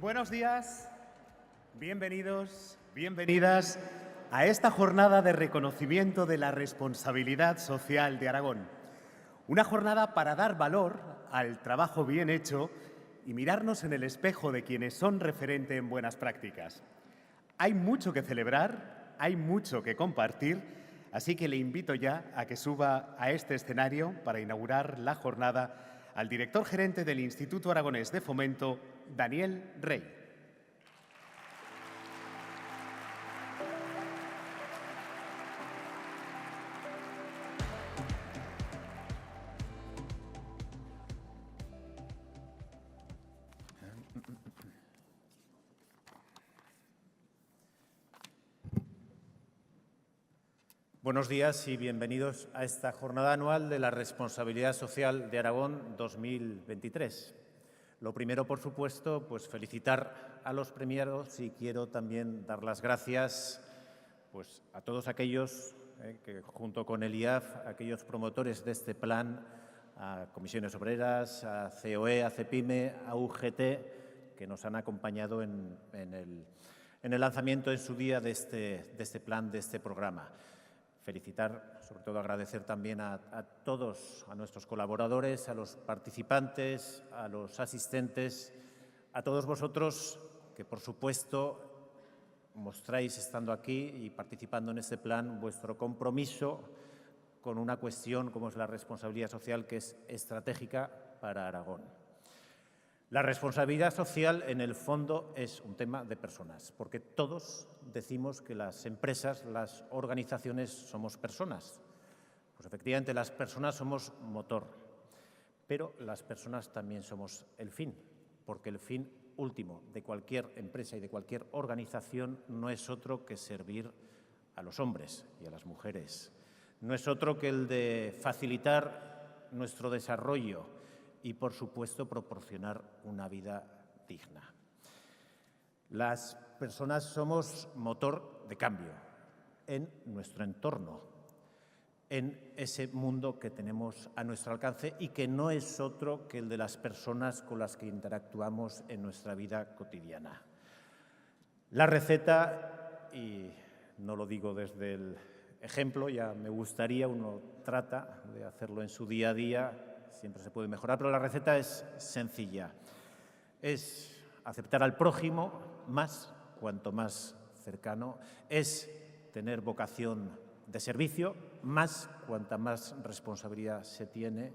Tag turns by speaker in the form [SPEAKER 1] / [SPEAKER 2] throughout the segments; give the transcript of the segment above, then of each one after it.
[SPEAKER 1] Buenos días, bienvenidos, bienvenidas a esta jornada de reconocimiento de la responsabilidad social de Aragón. Una jornada para dar valor al trabajo bien hecho y mirarnos en el espejo de quienes son referente en buenas prácticas. Hay mucho que celebrar, hay mucho que compartir, así que le invito ya a que suba a este escenario para inaugurar la jornada al director gerente del Instituto Aragonés de Fomento, Daniel Rey.
[SPEAKER 2] Buenos días y bienvenidos a esta jornada anual de la Responsabilidad Social de Aragón 2023. Lo primero, por supuesto, pues felicitar a los premiados y quiero también dar las gracias a todos aquellos que, junto con el IAF, aquellos promotores de este plan, a Comisiones Obreras, a COE, a CEPIME, a UGT, que nos han acompañado en el lanzamiento en su día de este plan, de este programa. Felicitar, sobre todo agradecer también a todos, a nuestros colaboradores, a los participantes, a los asistentes, a todos vosotros que, por supuesto, mostráis, estando aquí y participando en este plan, vuestro compromiso con una cuestión como es la responsabilidad social, que es estratégica para Aragón. La responsabilidad social, en el fondo, es un tema de personas, porque todos decimos que las empresas, las organizaciones, somos personas. Pues efectivamente, las personas somos motor, pero las personas también somos el fin, porque el fin último de cualquier empresa y de cualquier organización no es otro que servir a los hombres y a las mujeres. No es otro que el de facilitar nuestro desarrollo y, por supuesto, proporcionar una vida digna. Las personas somos motor de cambio en nuestro entorno, en ese mundo que tenemos a nuestro alcance y que no es otro que el de las personas con las que interactuamos en nuestra vida cotidiana. La receta, y no lo digo desde el ejemplo, ya me gustaría, uno trata de hacerlo en su día a día, siempre se puede mejorar, pero la receta es sencilla. Es aceptar al prójimo más, cuanto más cercano. Es tener vocación de servicio, más, cuanta más responsabilidad se tiene.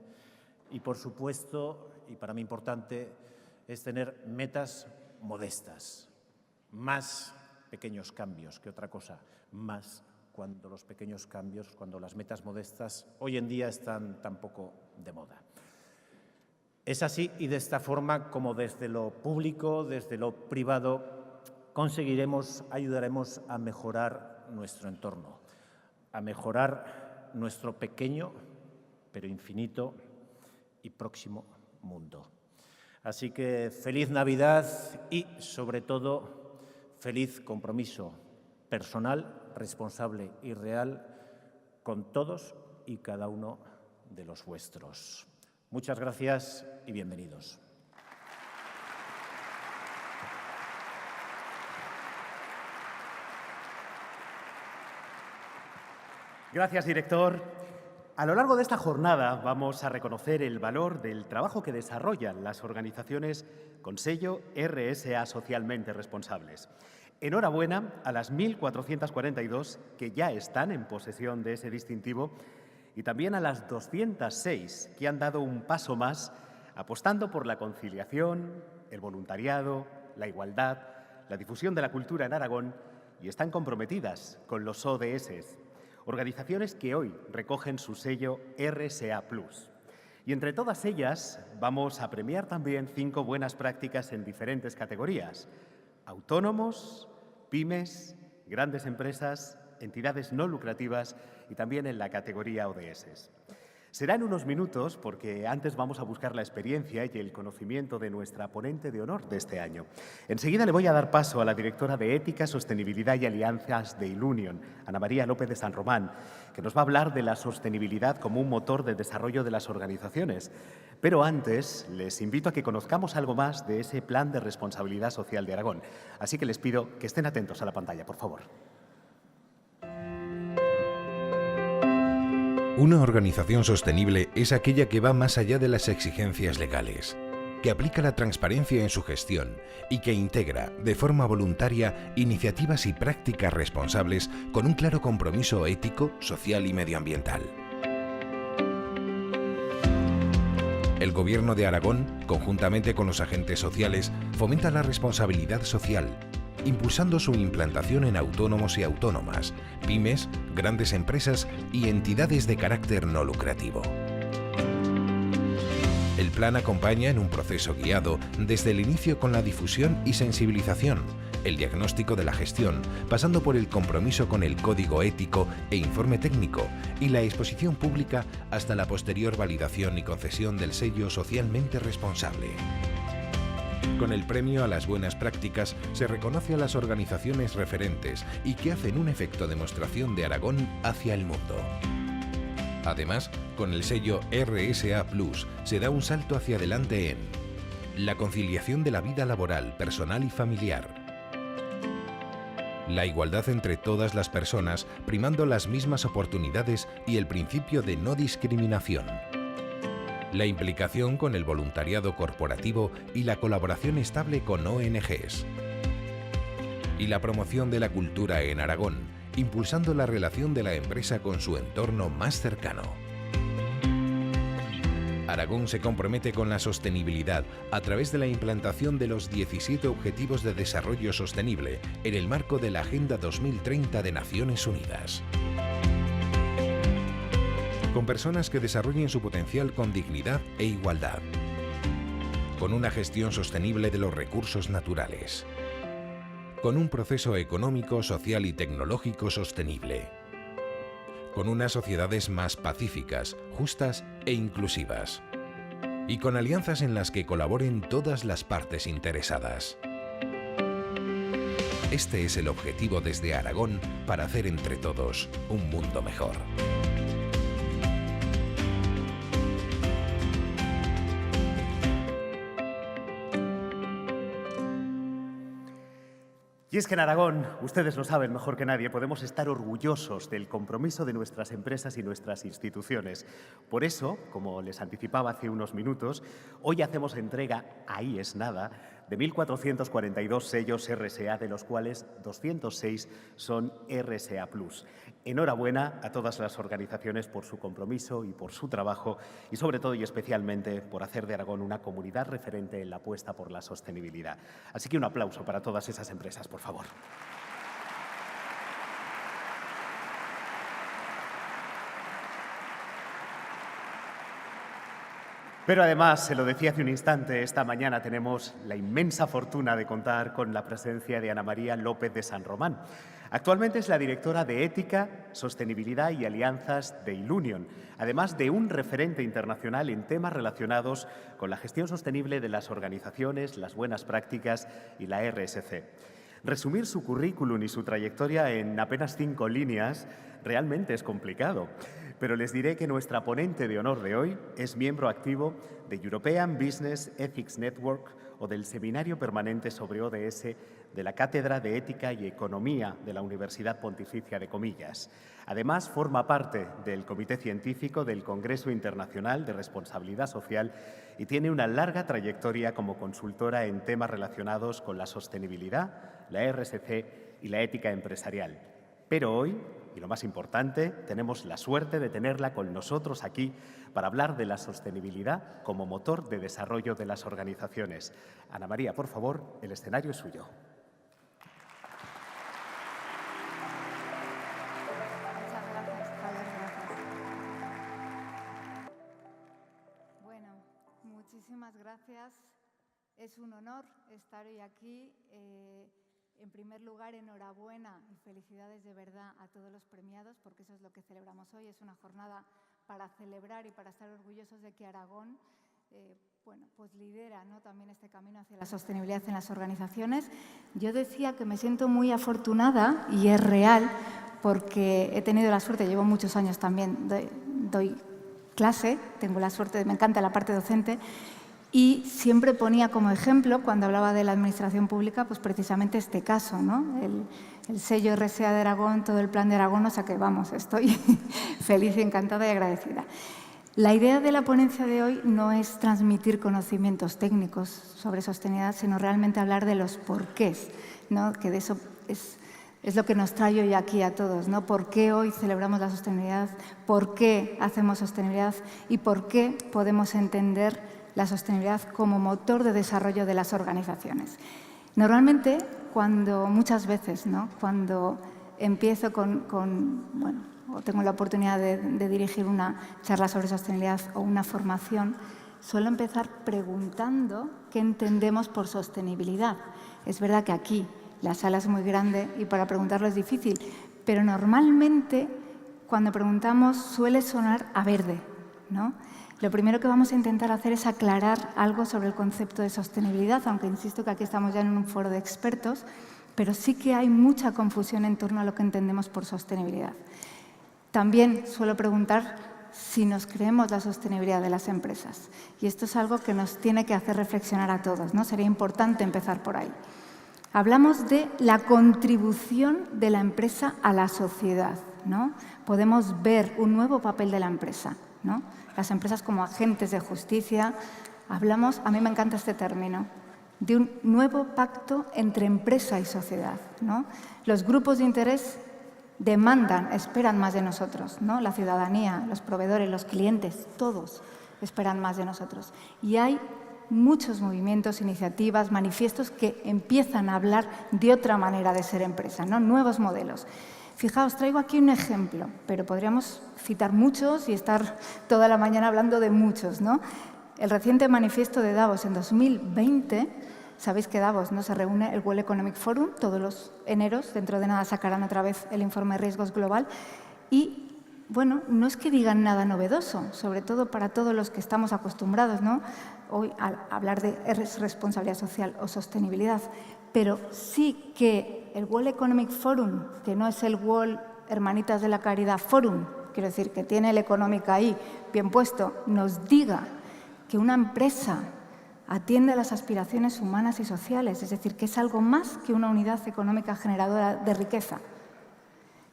[SPEAKER 2] Y, por supuesto, y para mí importante, es tener metas modestas. Más pequeños cambios que otra cosa. Más cuando los pequeños cambios, cuando las metas modestas hoy en día están tan poco de moda. Es así y de esta forma como desde lo público, desde lo privado, conseguiremos, ayudaremos a mejorar nuestro entorno, a mejorar nuestro pequeño, pero infinito y próximo mundo. Así que feliz Navidad y, sobre todo, feliz compromiso personal, responsable y real con todos y cada uno de los vuestros. Muchas gracias y bienvenidos.
[SPEAKER 1] Gracias, director. A lo largo de esta jornada vamos a reconocer el valor del trabajo que desarrollan las organizaciones con sello RSA Socialmente Responsables. Enhorabuena a las 1.442 que ya están en posesión de ese distintivo y también a las 206 que han dado un paso más apostando por la conciliación, el voluntariado, la igualdad, la difusión de la cultura en Aragón y están comprometidas con los ODS, organizaciones que hoy recogen su sello RSA+. Y entre todas ellas vamos a premiar también 5 buenas prácticas en diferentes categorías: autónomos, pymes, grandes empresas, entidades no lucrativas y también en la categoría ODS. Será en unos minutos porque antes vamos a buscar la experiencia y el conocimiento de nuestra ponente de honor de este año. Enseguida le voy a dar paso a la directora de Ética, Sostenibilidad y Alianzas de Ilunion, Ana María López de San Román, que nos va a hablar de la sostenibilidad como un motor de desarrollo de las organizaciones. Pero antes les invito a que conozcamos algo más de ese Plan de Responsabilidad Social de Aragón. Así que les pido que estén atentos a la pantalla, por favor.
[SPEAKER 3] Una organización sostenible es aquella que va más allá de las exigencias legales, que aplica la transparencia en su gestión y que integra, de forma voluntaria, iniciativas y prácticas responsables con un claro compromiso ético, social y medioambiental. El Gobierno de Aragón, conjuntamente con los agentes sociales, fomenta la responsabilidad social, impulsando su implantación en autónomos y autónomas, pymes, grandes empresas y entidades de carácter no lucrativo. El plan acompaña en un proceso guiado desde el inicio con la difusión y sensibilización, el diagnóstico de la gestión, pasando por el compromiso con el código ético e informe técnico y la exposición pública hasta la posterior validación y concesión del sello socialmente responsable. Con el premio a las buenas prácticas se reconoce a las organizaciones referentes y que hacen un efecto demostración de Aragón hacia el mundo. Además, con el sello RSA Plus se da un salto hacia adelante en la conciliación de la vida laboral, personal y familiar, la igualdad entre todas las personas, primando las mismas oportunidades y el principio de no discriminación, la implicación con el voluntariado corporativo y la colaboración estable con ONGs, y la promoción de la cultura en Aragón, impulsando la relación de la empresa con su entorno más cercano. Aragón se compromete con la sostenibilidad a través de la implantación de los 17 Objetivos de Desarrollo Sostenible en el marco de la Agenda 2030 de Naciones Unidas. Con personas que desarrollen su potencial con dignidad e igualdad, con una gestión sostenible de los recursos naturales, con un proceso económico, social y tecnológico sostenible, con unas sociedades más pacíficas, justas e inclusivas, y con alianzas en las que colaboren todas las partes interesadas. Este es el objetivo desde Aragón para hacer entre todos un mundo mejor.
[SPEAKER 1] Y es que en Aragón, ustedes lo saben mejor que nadie, podemos estar orgullosos del compromiso de nuestras empresas y nuestras instituciones. Por eso, como les anticipaba hace unos minutos, hoy hacemos entrega, ahí es nada, de 1.442 sellos RSA, de los cuales 206 son RSA Plus. Enhorabuena a todas las organizaciones por su compromiso y por su trabajo y sobre todo y especialmente por hacer de Aragón una comunidad referente en la apuesta por la sostenibilidad. Así que un aplauso para todas esas empresas, por favor. Pero además, se lo decía hace un instante, esta mañana tenemos la inmensa fortuna de contar con la presencia de Ana María López de San Román. Actualmente es la directora de Ética, Sostenibilidad y Alianzas de Ilunion, además de un referente internacional en temas relacionados con la gestión sostenible de las organizaciones, las buenas prácticas y la RSC. Resumir su currículum y su trayectoria en apenas 5 líneas realmente es complicado. Pero les diré que nuestra ponente de honor de hoy es miembro activo de European Business Ethics Network o del Seminario Permanente sobre ODS de la Cátedra de Ética y Economía de la Universidad Pontificia de Comillas. Además, forma parte del Comité Científico del Congreso Internacional de Responsabilidad Social y tiene una larga trayectoria como consultora en temas relacionados con la sostenibilidad, la RSC y la ética empresarial. Pero hoy, y lo más importante, tenemos la suerte de tenerla con nosotros aquí para hablar de la sostenibilidad como motor de desarrollo de las organizaciones. Ana María, por favor, el escenario es suyo.
[SPEAKER 4] Muchas gracias. Bueno, muchísimas gracias. Es un honor estar hoy aquí. En primer lugar, enhorabuena y felicidades de verdad a todos los premiados, porque eso es lo que celebramos hoy. Es una jornada para celebrar y para estar orgullosos de que Aragón pues lidera, ¿no?, también este camino hacia la sostenibilidad en las organizaciones. Yo decía que me siento muy afortunada, y es real, porque he tenido la suerte, llevo muchos años también, doy clase, tengo la suerte, me encanta la parte docente, y siempre ponía como ejemplo, cuando hablaba de la administración pública, pues precisamente este caso, ¿no? El sello RSA de Aragón, todo el plan de Aragón, o sea que, vamos, estoy feliz y encantada y agradecida. La idea de la ponencia de hoy no es transmitir conocimientos técnicos sobre sostenibilidad, sino realmente hablar de los porqués, ¿no? Que de eso es lo que nos trae hoy aquí a todos, ¿no? ¿Por qué hoy celebramos la sostenibilidad? ¿Por qué hacemos sostenibilidad? ¿Y por qué podemos entender la sostenibilidad como motor de desarrollo de las organizaciones? Normalmente, muchas veces, ¿no?, cuando empiezo o tengo la oportunidad de dirigir una charla sobre sostenibilidad o una formación, suelo empezar preguntando qué entendemos por sostenibilidad. Es verdad que aquí la sala es muy grande y para preguntarlo es difícil, pero normalmente cuando preguntamos suele sonar a verde, ¿no? Lo primero que vamos a intentar hacer es aclarar algo sobre el concepto de sostenibilidad, aunque insisto que aquí estamos ya en un foro de expertos, pero sí que hay mucha confusión en torno a lo que entendemos por sostenibilidad. También suelo preguntar si nos creemos la sostenibilidad de las empresas. Y esto es algo que nos tiene que hacer reflexionar a todos, ¿no? Sería importante empezar por ahí. Hablamos de la contribución de la empresa a la sociedad, ¿no? Podemos ver un nuevo papel de la empresa, ¿no? Las empresas como agentes de justicia. Hablamos, a mí me encanta este término, de un nuevo pacto entre empresa y sociedad, ¿no? Los grupos de interés demandan, esperan más de nosotros, ¿no? La ciudadanía, los proveedores, los clientes, todos esperan más de nosotros. Y hay muchos movimientos, iniciativas, manifiestos que empiezan a hablar de otra manera de ser empresa, ¿no? Nuevos modelos. Fijaos, traigo aquí un ejemplo, pero podríamos citar muchos y estar toda la mañana hablando de muchos, ¿no? El reciente manifiesto de Davos en 2020, sabéis que Davos, ¿no?, se reúne el World Economic Forum todos los eneros, dentro de nada sacarán otra vez el informe de riesgos global y, bueno, no es que digan nada novedoso, sobre todo para todos los que estamos acostumbrados, ¿no?, hoy a hablar de responsabilidad social o sostenibilidad, pero sí que el World Economic Forum, que no es el World Hermanitas de la Caridad Forum, quiero decir que tiene el Económica ahí bien puesto, nos diga que una empresa atiende a las aspiraciones humanas y sociales, es decir, que es algo más que una unidad económica generadora de riqueza.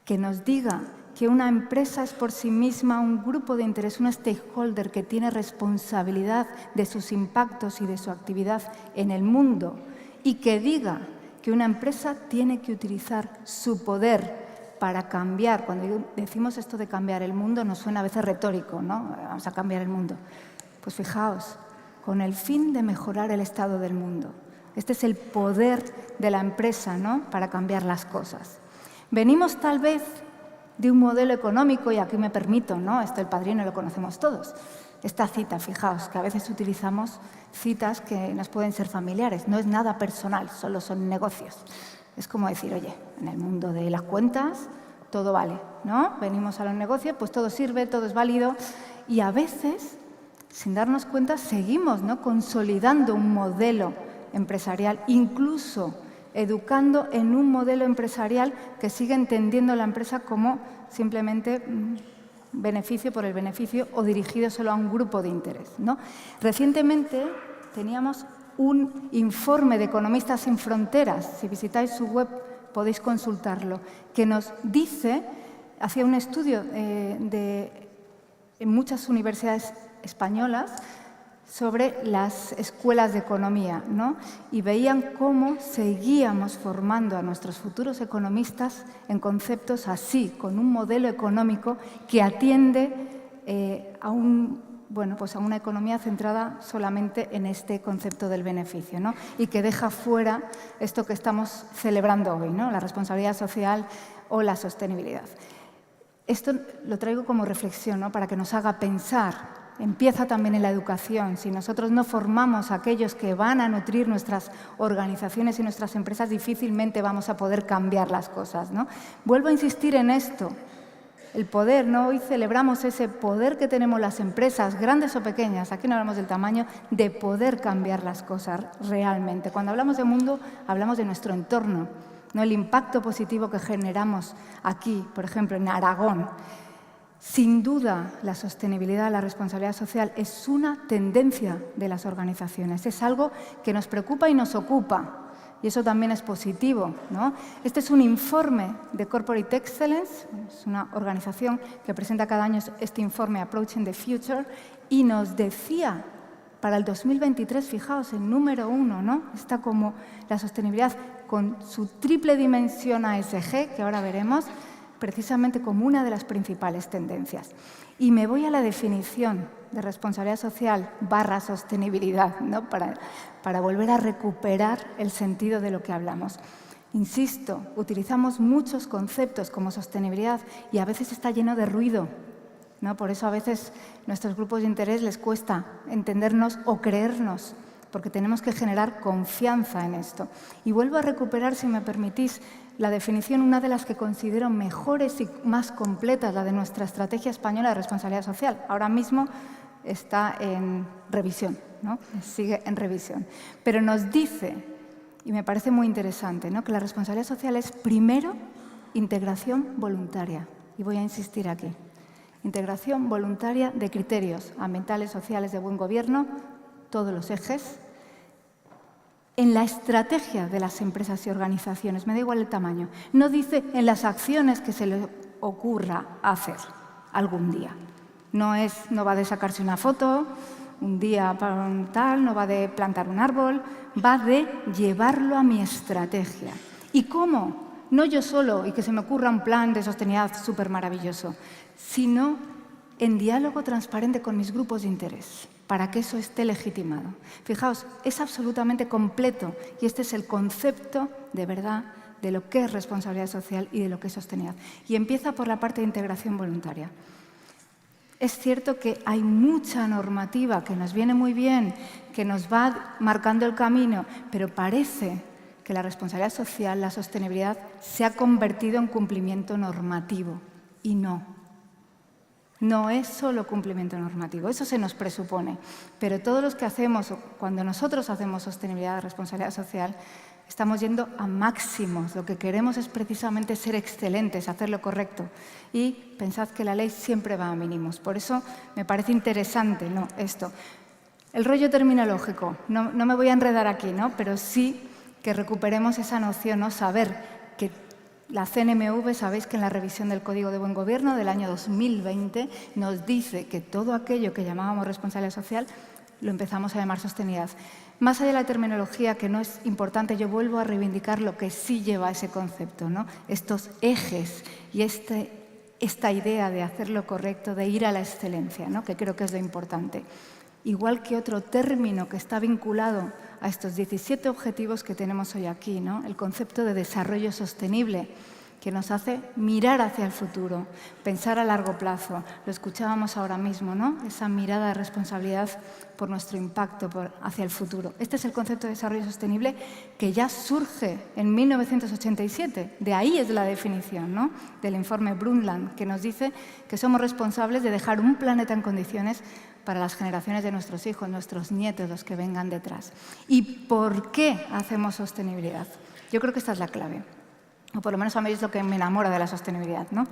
[SPEAKER 4] Que nos diga que una empresa es por sí misma un grupo de interés, un stakeholder que tiene responsabilidad de sus impactos y de su actividad en el mundo y que diga que una empresa tiene que utilizar su poder para cambiar. Cuando decimos esto de cambiar el mundo nos suena a veces retórico, ¿no? Vamos a cambiar el mundo. Pues fijaos, con el fin de mejorar el estado del mundo. Este es el poder de la empresa, ¿no?, para cambiar las cosas. Venimos tal vez de un modelo económico, y aquí me permito, ¿no?, esto El Padrino lo conocemos todos. Esta cita, fijaos, que a veces utilizamos citas que nos pueden ser familiares. No es nada personal, solo son negocios. Es como decir, oye, en el mundo de las cuentas todo vale, ¿no? Venimos a los negocios, pues todo sirve, todo es válido. Y a veces, sin darnos cuenta, seguimos, ¿no?, consolidando un modelo empresarial, incluso educando en un modelo empresarial que sigue entendiendo la empresa como simplemente beneficio por el beneficio o dirigido solo a un grupo de interés, ¿no? Recientemente teníamos un informe de Economistas sin Fronteras, si visitáis su web podéis consultarlo, que nos dice, hacía un estudio en muchas universidades españolas sobre las escuelas de economía, ¿no? Y veían cómo seguíamos formando a nuestros futuros economistas en conceptos así, con un modelo económico que atiende a una economía centrada solamente en este concepto del beneficio, ¿no? Y que deja fuera esto que estamos celebrando hoy, ¿no?, la responsabilidad social o la sostenibilidad. Esto lo traigo como reflexión, ¿no?, para que nos haga pensar. Empieza también en la educación. Si nosotros no formamos a aquellos que van a nutrir nuestras organizaciones y nuestras empresas, difícilmente vamos a poder cambiar las cosas, ¿no? Vuelvo a insistir en esto. el poder, ¿no? Hoy celebramos ese poder que tenemos las empresas, grandes o pequeñas, aquí no hablamos del tamaño, de poder cambiar las cosas realmente. Cuando hablamos de mundo, hablamos de nuestro entorno, ¿no? El impacto positivo que generamos aquí, por ejemplo, en Aragón. Sin duda, la sostenibilidad, la responsabilidad social es una tendencia de las organizaciones, es algo que nos preocupa y nos ocupa. Y eso también es positivo, ¿no? Este es un informe de Corporate Excellence, es una organización que presenta cada año este informe Approaching the Future, y nos decía para el 2023, fijaos, el número 1, ¿no? Está como la sostenibilidad con su triple dimensión ASG, que ahora veremos, precisamente como una de las principales tendencias. Y me voy a la definición de responsabilidad social / sostenibilidad, ¿no? para volver a recuperar el sentido de lo que hablamos. Insisto, utilizamos muchos conceptos como sostenibilidad y a veces está lleno de ruido, ¿no? Por eso a veces nuestros grupos de interés les cuesta entendernos o creernos, porque tenemos que generar confianza en esto. Y vuelvo a recuperar, si me permitís, la definición, una de las que considero mejores y más completas, la de nuestra Estrategia Española de Responsabilidad Social. Ahora mismo está en revisión, ¿no? Sigue en revisión. Pero nos dice, y me parece muy interesante, ¿no? Que la responsabilidad social es, primero, integración voluntaria. Y voy a insistir aquí. Integración voluntaria de criterios ambientales, sociales, de buen gobierno, todos los ejes, en la estrategia de las empresas y organizaciones, me da igual el tamaño. No dice en las acciones que se le ocurra hacer algún día. No va de sacarse una foto, un día para un tal, no va de plantar un árbol, va de llevarlo a mi estrategia. ¿Y cómo? No yo solo y que se me ocurra un plan de sostenibilidad súper maravilloso, sino en diálogo transparente con mis grupos de interés, para que eso esté legitimado. Fijaos, es absolutamente completo y este es el concepto de verdad de lo que es responsabilidad social y de lo que es sostenibilidad. Y empieza por la parte de integración voluntaria. Es cierto que hay mucha normativa que nos viene muy bien, que nos va marcando el camino, pero parece que la responsabilidad social, la sostenibilidad, se ha convertido en cumplimiento normativo y no. No es solo cumplimiento normativo, eso se nos presupone, pero todos los que hacemos, cuando nosotros hacemos sostenibilidad, responsabilidad social, estamos yendo a máximos. Lo que queremos es precisamente ser excelentes, hacer lo correcto. Y pensad que la ley siempre va a mínimos. Por eso me parece interesante, ¿no?, esto. El rollo terminológico, no me voy a enredar aquí, ¿no?, pero sí que recuperemos esa noción, ¿no?, saber que la CNMV, sabéis que en la revisión del Código de Buen Gobierno del año 2020 nos dice que todo aquello que llamábamos responsabilidad social lo empezamos a llamar sostenibilidad. Más allá de la terminología, que no es importante, yo vuelvo a reivindicar lo que sí lleva ese concepto, ¿no? Estos ejes y esta idea de hacer lo correcto, de ir a la excelencia, ¿no?, que creo que es lo importante. Igual que otro término que está vinculado a estos 17 objetivos que tenemos hoy aquí, ¿no?, el concepto de desarrollo sostenible, que nos hace mirar hacia el futuro, pensar a largo plazo. Lo escuchábamos ahora mismo, ¿no?, esa mirada de responsabilidad por nuestro impacto hacia el futuro. Este es el concepto de desarrollo sostenible que ya surge en 1987. De ahí es la definición, ¿no?, del informe Brundtland, que nos dice que somos responsables de dejar un planeta en condiciones para las generaciones de nuestros hijos, nuestros nietos, los que vengan detrás. ¿Y por qué hacemos sostenibilidad? Yo creo que esta es la clave. O por lo menos a mí es lo que me enamora de la sostenibilidad, ¿no?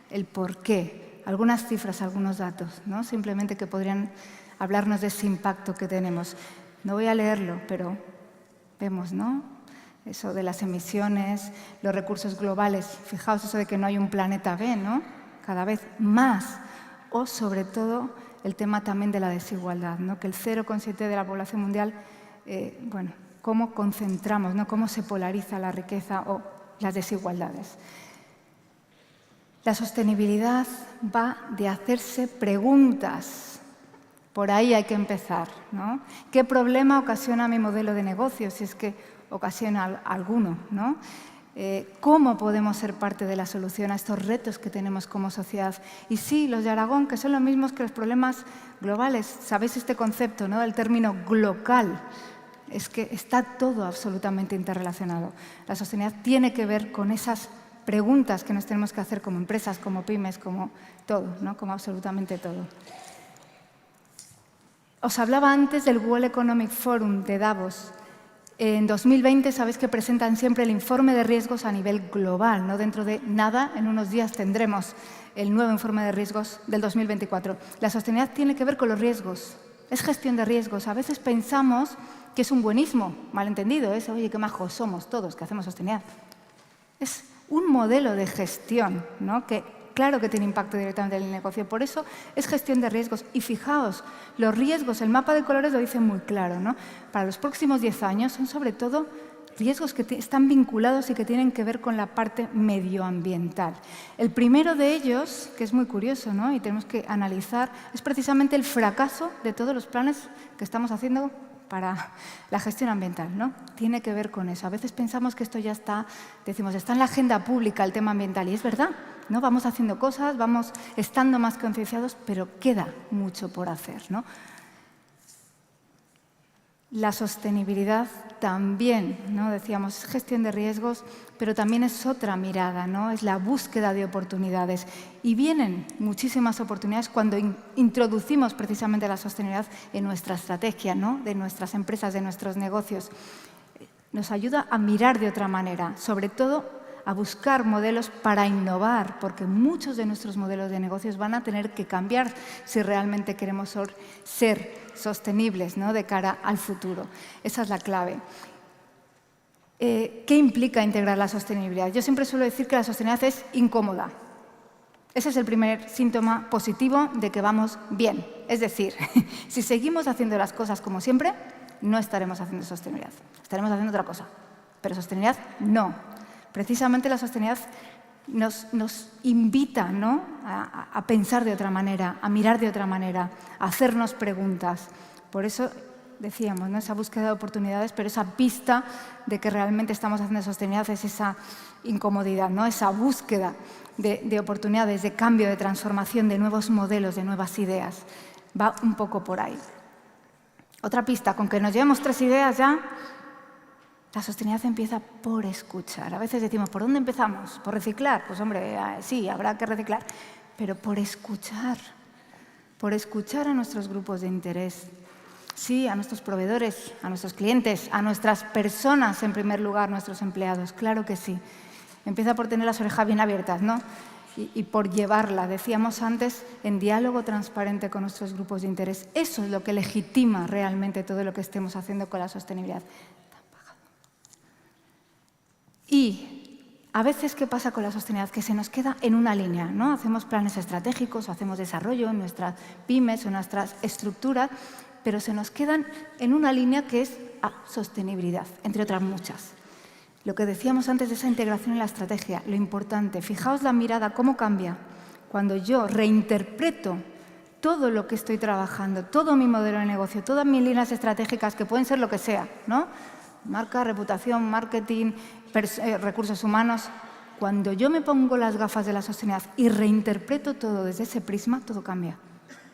[SPEAKER 4] El por qué. Algunas cifras, algunos datos, ¿no?, simplemente que podrían hablarnos de ese impacto que tenemos. No voy a leerlo, pero vemos, ¿no?, eso de las emisiones, los recursos globales. Fijaos eso de que no hay un planeta B, ¿no?, cada vez más. O, sobre todo, el tema también de la desigualdad, ¿no?, que el 0,7 de la población mundial, bueno, cómo concentramos, ¿no?, cómo se polariza la riqueza o las desigualdades. La sostenibilidad va de hacerse preguntas. Por ahí hay que empezar, ¿no? ¿Qué problema ocasiona mi modelo de negocio, si es que ocasiona alguno, ¿no? ¿Cómo podemos ser parte de la solución a estos retos que tenemos como sociedad? Y sí, los de Aragón, que son los mismos que los problemas globales. ¿Sabéis este concepto, ¿no?, del término glocal? Es que está todo absolutamente interrelacionado. La sostenibilidad tiene que ver con esas preguntas que nos tenemos que hacer como empresas, como pymes, como todo, ¿no? Como absolutamente todo. Os hablaba antes del World Economic Forum de Davos. En 2020 sabéis que presentan siempre el informe de riesgos a nivel global, ¿no? Dentro de nada, en unos días tendremos el nuevo informe de riesgos del 2024. La sostenibilidad tiene que ver con los riesgos, es gestión de riesgos. A veces pensamos que es un buenismo, malentendido, es, oye, qué majos somos todos que hacemos sostenibilidad. Es un modelo de gestión, ¿no? Que claro que tiene impacto directamente en el negocio, por eso es gestión de riesgos. Y fijaos, los riesgos, el mapa de colores lo dice muy claro, ¿no? Para los próximos 10 años son sobre todo riesgos que están vinculados y que tienen que ver con la parte medioambiental. El primero de ellos, que es muy curioso, ¿no? Y tenemos que analizar, es precisamente el fracaso de todos los planes que estamos haciendo para la gestión ambiental, ¿no? Tiene que ver con eso. A veces pensamos que esto ya está, decimos, está en la agenda pública el tema ambiental, y es verdad, ¿no? Vamos haciendo cosas, vamos estando más concienciados, pero queda mucho por hacer, ¿no? La sostenibilidad también, ¿no? Decíamos, gestión de riesgos, pero también es otra mirada, ¿no? Es la búsqueda de oportunidades. Y vienen muchísimas oportunidades cuando introducimos precisamente la sostenibilidad en nuestra estrategia, ¿no? De nuestras empresas, de nuestros negocios. Nos ayuda a mirar de otra manera, sobre todo a buscar modelos para innovar, porque muchos de nuestros modelos de negocios van a tener que cambiar si realmente queremos ser sostenibles, ¿no? De cara al futuro. Esa es la clave. ¿Qué implica integrar la sostenibilidad? Yo siempre suelo decir que la sostenibilidad es incómoda. Ese es el primer síntoma positivo de que vamos bien. Es decir, si seguimos haciendo las cosas como siempre, no estaremos haciendo sostenibilidad. Estaremos haciendo otra cosa. Pero sostenibilidad, no. Precisamente la sostenibilidad nos invita, ¿no? a pensar de otra manera, a mirar de otra manera, a hacernos preguntas. Por eso decíamos, ¿no? Esa búsqueda de oportunidades, pero esa pista de que realmente estamos haciendo sostenibilidad es esa incomodidad, ¿no? Esa búsqueda de oportunidades, de cambio, de transformación, de nuevos modelos, de nuevas ideas. Va un poco por ahí. Otra pista, con que nos llevemos 3 ideas ya, la sostenibilidad empieza por escuchar. A veces decimos, ¿por dónde empezamos? ¿Por reciclar? Pues hombre, sí, habrá que reciclar, pero por escuchar a nuestros grupos de interés. Sí, a nuestros proveedores, a nuestros clientes, a nuestras personas, en primer lugar, nuestros empleados, claro que sí. Empieza por tener las orejas bien abiertas, ¿no? Y por llevarla, decíamos antes, en diálogo transparente con nuestros grupos de interés. Eso es lo que legitima realmente todo lo que estemos haciendo con la sostenibilidad. Y a veces, ¿qué pasa con la sostenibilidad? Que se nos queda en una línea, ¿no? Hacemos planes estratégicos, hacemos desarrollo en nuestras pymes o en nuestras estructuras, pero se nos quedan en una línea que es sostenibilidad, entre otras muchas. Lo que decíamos antes de esa integración en la estrategia, lo importante, fijaos la mirada, cómo cambia cuando yo reinterpreto todo lo que estoy trabajando, todo mi modelo de negocio, todas mis líneas estratégicas, que pueden ser lo que sea, ¿no? Marca, reputación, marketing, recursos humanos. Cuando yo me pongo las gafas de la sostenibilidad y reinterpreto todo desde ese prisma, todo cambia,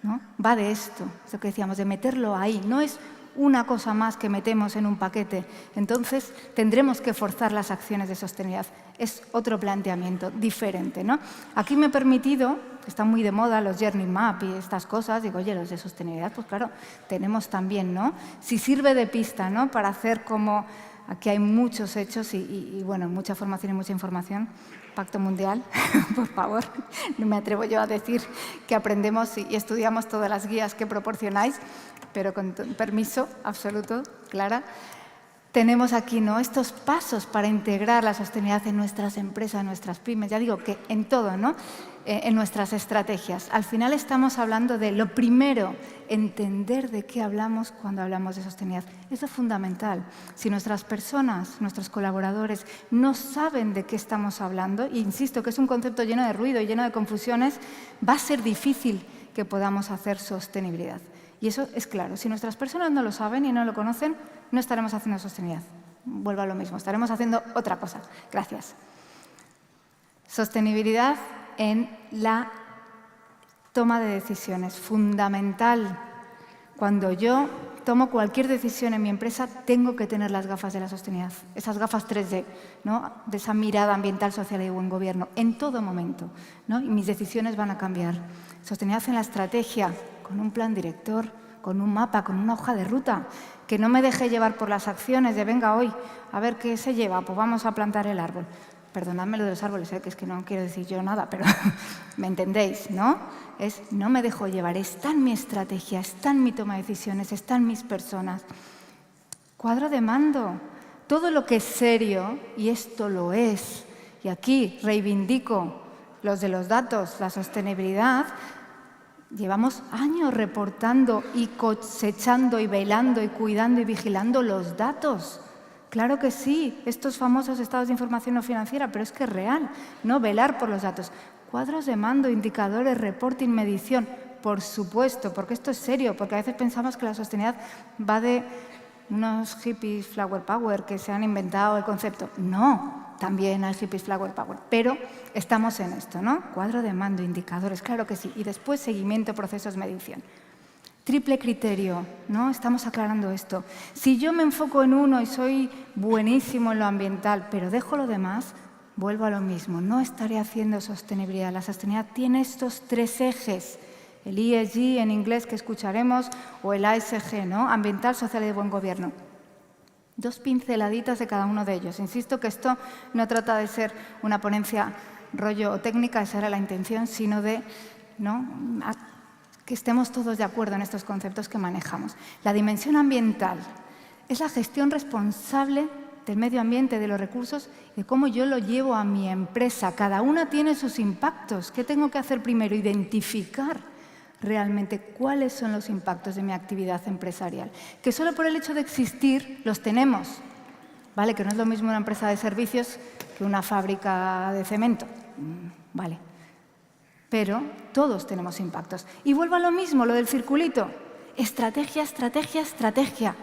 [SPEAKER 4] ¿no? Va de esto, es lo que decíamos, de meterlo ahí. No es una cosa más que metemos en un paquete. Entonces, tendremos que forzar las acciones de sostenibilidad. Es otro planteamiento diferente, ¿no? Aquí me he permitido, que están muy de moda los Journey Map y estas cosas, digo, oye, los de sostenibilidad, pues claro, tenemos también, ¿no? Si sirve de pista, ¿no? Para hacer como... Aquí hay muchos hechos y bueno, mucha formación y mucha información. Pacto Mundial, por favor, no me atrevo yo a decir que aprendemos y estudiamos todas las guías que proporcionáis, pero con permiso absoluto, Clara. Tenemos aquí, ¿no? Estos pasos para integrar la sostenibilidad en nuestras empresas, en nuestras pymes, ya digo que en todo, ¿no? En nuestras estrategias. Al final estamos hablando de lo primero, entender de qué hablamos cuando hablamos de sostenibilidad. Eso es fundamental. Si nuestras personas, nuestros colaboradores no saben de qué estamos hablando, e insisto que es un concepto lleno de ruido y lleno de confusiones, va a ser difícil que podamos hacer sostenibilidad. Y eso es claro. Si nuestras personas no lo saben y no lo conocen, no estaremos haciendo sostenibilidad. Vuelvo a lo mismo, estaremos haciendo otra cosa. Gracias. Sostenibilidad en la toma de decisiones. Fundamental. Cuando yo tomo cualquier decisión en mi empresa, tengo que tener las gafas de la sostenibilidad, esas gafas 3D, ¿no? De esa mirada ambiental, social y de buen gobierno, en todo momento, ¿no? Y mis decisiones van a cambiar. Sostenibilidad en la estrategia, con un plan director, con un mapa, con una hoja de ruta, que no me deje llevar por las acciones de venga hoy, a ver qué se lleva, pues vamos a plantar el árbol. Perdonadme lo de los árboles, que es que no quiero decir yo nada, pero me entendéis, ¿no? No me dejo llevar, está en mi estrategia, está en mi toma de decisiones, está en mis personas. Cuadro de mando, todo lo que es serio, y esto lo es, y aquí reivindico los de los datos, la sostenibilidad, llevamos años reportando y cosechando y velando y cuidando y vigilando los datos. Claro que sí, estos famosos estados de información no financiera, pero es que es real, ¿no? Velar por los datos. Cuadros de mando, indicadores, reporting, medición, por supuesto, porque esto es serio, porque a veces pensamos que la sostenibilidad va de unos hippies flower power que se han inventado el concepto. No, también hay hippies flower power, pero estamos en esto, ¿no? Cuadro de mando, indicadores, claro que sí, y después seguimiento, procesos, medición. Triple criterio, ¿no? Estamos aclarando esto. Si yo me enfoco en uno y soy buenísimo en lo ambiental, pero dejo lo demás, vuelvo a lo mismo. No estaré haciendo sostenibilidad. La sostenibilidad tiene estos 3 ejes. El ESG en inglés que escucharemos o el ASG, ¿no? Ambiental, social y de buen gobierno. 2 pinceladitas de cada uno de ellos. Insisto que esto no trata de ser una ponencia rollo o técnica, esa era la intención, sino de, ¿no?, que estemos todos de acuerdo en estos conceptos que manejamos. La dimensión ambiental es la gestión responsable del medio ambiente, de los recursos y de cómo yo lo llevo a mi empresa. Cada una tiene sus impactos. ¿Qué tengo que hacer primero? Identificar realmente cuáles son los impactos de mi actividad empresarial. Que solo por el hecho de existir los tenemos. ¿Vale? Que no es lo mismo una empresa de servicios que una fábrica de cemento. Vale. Pero todos tenemos impactos. Y vuelvo a lo mismo, lo del circulito. Estrategia, estrategia, estrategia.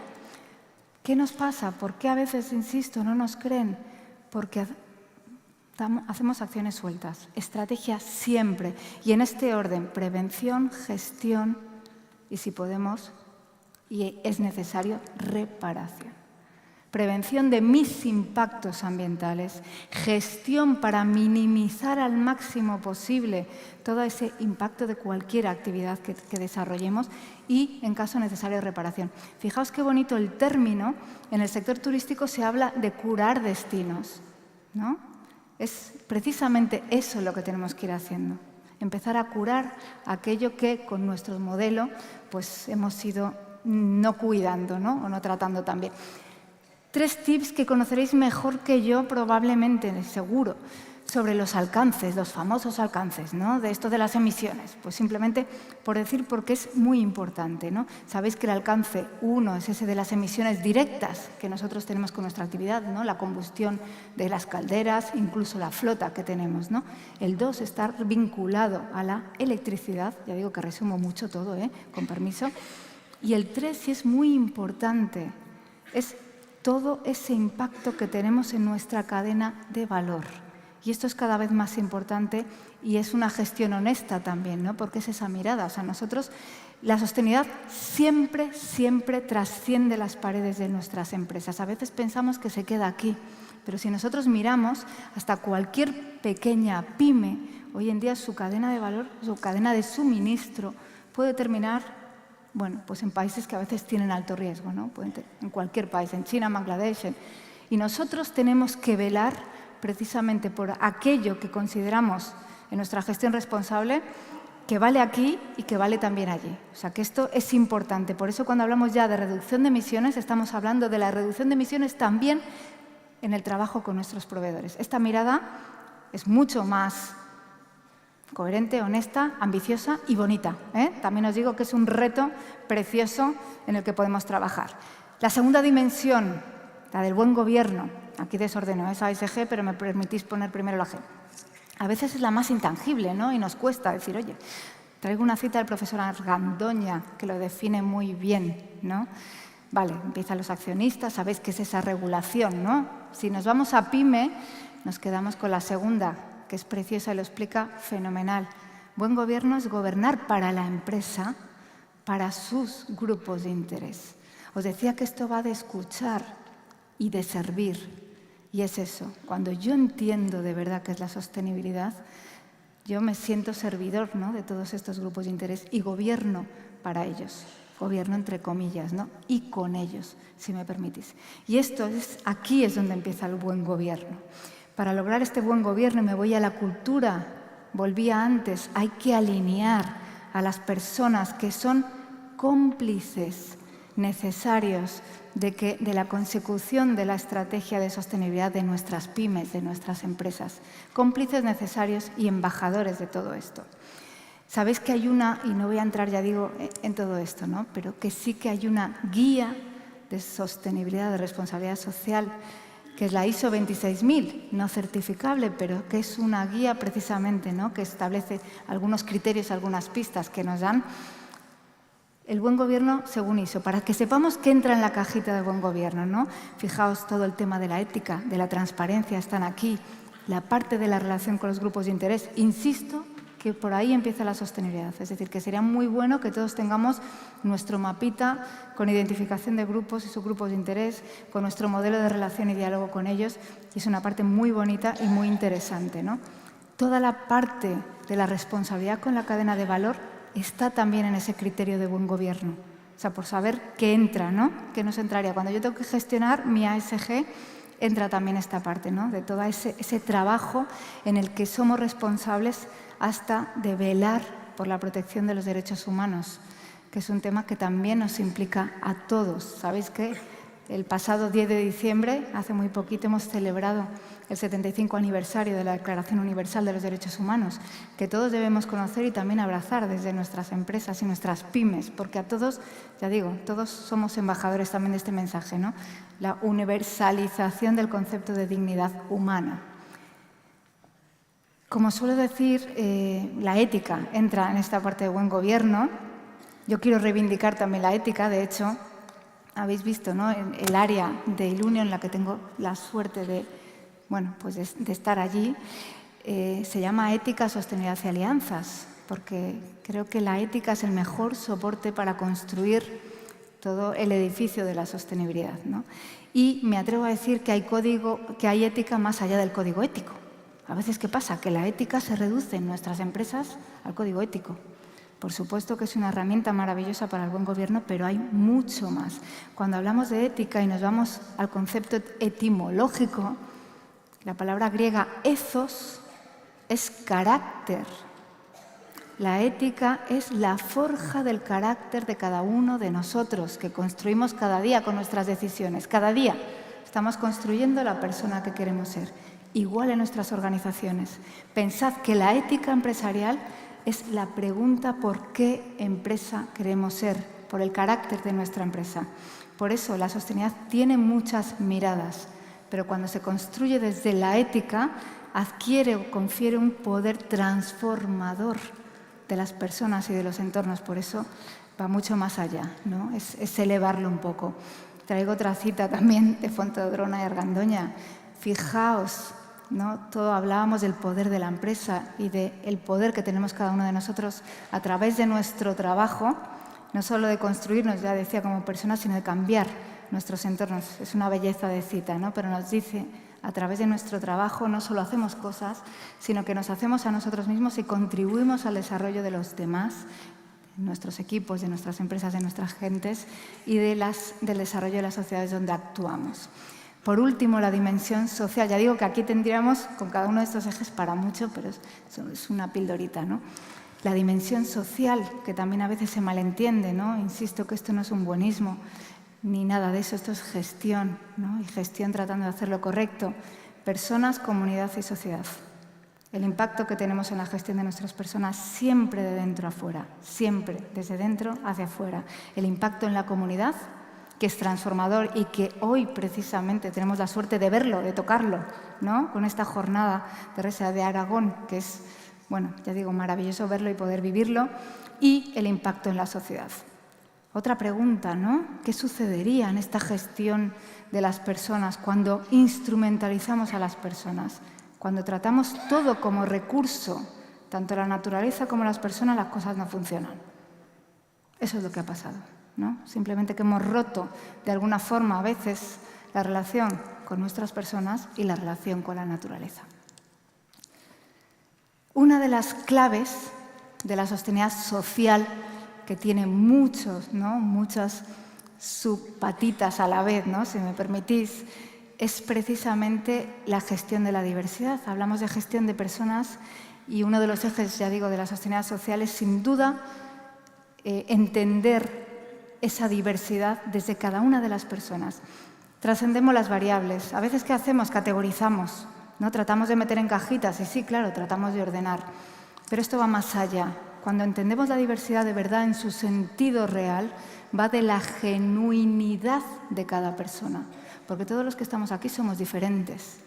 [SPEAKER 4] ¿Qué nos pasa? ¿Por qué a veces, insisto, no nos creen? Porque hacemos acciones sueltas. Estrategia siempre. Y en este orden, prevención, gestión y, si podemos, y es necesario, reparación. Prevención de mis impactos ambientales, gestión para minimizar al máximo posible todo ese impacto de cualquier actividad que desarrollemos y, en caso necesario, reparación. Fijaos qué bonito el término, en el sector turístico se habla de curar destinos, ¿no? Es precisamente eso lo que tenemos que ir haciendo, empezar a curar aquello que con nuestro modelo pues, hemos ido no cuidando, ¿no? O no tratando tan bien. 3 tips que conoceréis mejor que yo probablemente, seguro, sobre los alcances, los famosos alcances, ¿no? De esto de las emisiones. Pues simplemente por decir porque es muy importante, ¿no? Sabéis que el alcance 1 es ese de las emisiones directas que nosotros tenemos con nuestra actividad, ¿no? La combustión de las calderas, incluso la flota que tenemos, ¿no? El 2 está vinculado a la electricidad, ya digo que resumo mucho todo, con permiso. Y el 3 sí es muy importante, es todo ese impacto que tenemos en nuestra cadena de valor. Y esto es cada vez más importante y es una gestión honesta también, ¿no? Porque es esa mirada. O sea, nosotros, la sostenibilidad siempre, siempre trasciende las paredes de nuestras empresas. A veces pensamos que se queda aquí, pero si nosotros miramos hasta cualquier pequeña pyme, hoy en día su cadena de valor, su cadena de suministro puede terminar, bueno, pues en países que a veces tienen alto riesgo, ¿no? En cualquier país, en China, en Bangladesh. Y nosotros tenemos que velar precisamente por aquello que consideramos en nuestra gestión responsable que vale aquí y que vale también allí. O sea, que esto es importante. Por eso cuando hablamos ya de reducción de emisiones, estamos hablando de la reducción de emisiones también en el trabajo con nuestros proveedores. Esta mirada es mucho más coherente, honesta, ambiciosa y bonita, ¿eh? También os digo que es un reto precioso en el que podemos trabajar. La segunda dimensión, la del buen gobierno. Aquí desordeno, es ASG, pero me permitís poner primero la G. A veces es la más intangible, ¿no? Y nos cuesta decir, oye, traigo una cita del profesor Argandoña que lo define muy bien, ¿no? Vale, empiezan los accionistas, sabéis qué es esa regulación, ¿no? Si nos vamos a PYME, nos quedamos con la segunda, que es preciosa y lo explica fenomenal. Buen gobierno es gobernar para la empresa, para sus grupos de interés. Os decía que esto va de escuchar y de servir. Y es eso, cuando yo entiendo de verdad qué es la sostenibilidad, yo me siento servidor, ¿no?, de todos estos grupos de interés y gobierno para ellos. Gobierno entre comillas, ¿no?, y con ellos, si me permitís. Y aquí es donde empieza el buen gobierno. Para lograr este buen gobierno, y me voy a la cultura, volvía antes, hay que alinear a las personas que son cómplices necesarios de la consecución de la estrategia de sostenibilidad de nuestras pymes, de nuestras empresas. Cómplices necesarios y embajadores de todo esto. Sabéis que hay una, y no voy a entrar, ya digo, en todo esto, ¿no?, pero que sí que hay una guía de sostenibilidad, de responsabilidad social, que es la ISO 26000, no certificable, pero que es una guía precisamente, ¿no?, que establece algunos criterios, algunas pistas que nos dan el buen gobierno según ISO, para que sepamos qué entra en la cajita de buen gobierno, ¿no? Fijaos, todo el tema de la ética, de la transparencia están aquí, la parte de la relación con los grupos de interés. Insisto que por ahí empieza la sostenibilidad, es decir, que sería muy bueno que todos tengamos nuestro mapita con identificación de grupos y subgrupos de interés, con nuestro modelo de relación y diálogo con ellos, y es una parte muy bonita y muy interesante, ¿no? Toda la parte de la responsabilidad con la cadena de valor está también en ese criterio de buen gobierno. O sea, por saber qué entra, ¿no?, qué nos entraría. Cuando yo tengo que gestionar mi ASG, entra también esta parte, ¿no?, de todo ese trabajo en el que somos responsables hasta de velar por la protección de los derechos humanos, que es un tema que también nos implica a todos. ¿Sabéis que el pasado 10 de diciembre, hace muy poquito, hemos celebrado el 75 aniversario de la Declaración Universal de los Derechos Humanos, que todos debemos conocer y también abrazar desde nuestras empresas y nuestras pymes, porque a todos, ya digo, todos somos embajadores también de este mensaje, ¿no?, la universalización del concepto de dignidad humana. Como suelo decir, la ética entra en esta parte de buen gobierno. Yo quiero reivindicar también la ética, de hecho, habéis visto, ¿no?, el área de Ilunio en la que tengo la suerte de estar allí, se llama Ética, Sostenibilidad y Alianzas, porque creo que la ética es el mejor soporte para construir todo el edificio de la sostenibilidad, ¿no? Y me atrevo a decir que hay ética más allá del código ético. A veces, ¿qué pasa? Que la ética se reduce en nuestras empresas al código ético. Por supuesto que es una herramienta maravillosa para el buen gobierno, pero hay mucho más. Cuando hablamos de ética y nos vamos al concepto etimológico, la palabra griega ethos es carácter. La ética es la forja del carácter de cada uno de nosotros, que construimos cada día con nuestras decisiones. Cada día estamos construyendo la persona que queremos ser. Igual en nuestras organizaciones. Pensad que la ética empresarial es la pregunta por qué empresa queremos ser, por el carácter de nuestra empresa. Por eso la sostenibilidad tiene muchas miradas, pero cuando se construye desde la ética, adquiere o confiere un poder transformador de las personas y de los entornos. Por eso va mucho más allá, ¿no? Es elevarlo un poco. Traigo otra cita también de Fontodrona y Argandoña. Fijaos, ¿no? Todo hablábamos del poder de la empresa y del poder que tenemos cada uno de nosotros a través de nuestro trabajo, no solo de construirnos, ya decía, como personas, sino de cambiar nuestros entornos. Es una belleza de cita, ¿no? Pero nos dice, a través de nuestro trabajo no solo hacemos cosas, sino que nos hacemos a nosotros mismos y contribuimos al desarrollo de los demás, de nuestros equipos, de nuestras empresas, de nuestras gentes y del desarrollo de las sociedades donde actuamos. Por último, la dimensión social. Ya digo que aquí tendríamos, con cada uno de estos ejes, para mucho, pero es una pildorita, ¿no? La dimensión social, que también a veces se malentiende, ¿no? Insisto que esto no es un buenismo ni nada de eso, esto es gestión, ¿no? Y gestión tratando de hacer lo correcto. Personas, comunidad y sociedad. El impacto que tenemos en la gestión de nuestras personas siempre de dentro a fuera, siempre desde dentro hacia afuera. El impacto en la comunidad, que es transformador y que hoy precisamente tenemos la suerte de verlo, de tocarlo, ¿no? Con esta jornada de RSA de Aragón, que es, bueno, ya digo, maravilloso verlo y poder vivirlo, y el impacto en la sociedad. Otra pregunta, ¿no? ¿Qué sucedería en esta gestión de las personas cuando instrumentalizamos a las personas? Cuando tratamos todo como recurso, tanto la naturaleza como las personas, las cosas no funcionan. Eso es lo que ha pasado. ¿no? Simplemente que hemos roto de alguna forma a veces la relación con nuestras personas y la relación con la naturaleza. Una de las claves de la sostenibilidad social, que tiene muchas subpatitas a la vez, ¿no? Si me permitís, es precisamente la gestión de la diversidad. Hablamos de gestión de personas y uno de los ejes, ya digo, de la sostenibilidad social es sin duda entender esa diversidad desde cada una de las personas. Trascendemos las variables. A veces, ¿qué hacemos? Categorizamos, ¿no? Tratamos de meter en cajitas y sí, claro, tratamos de ordenar. Pero esto va más allá. Cuando entendemos la diversidad de verdad en su sentido real, va de la genuinidad de cada persona. Porque todos los que estamos aquí somos diferentes.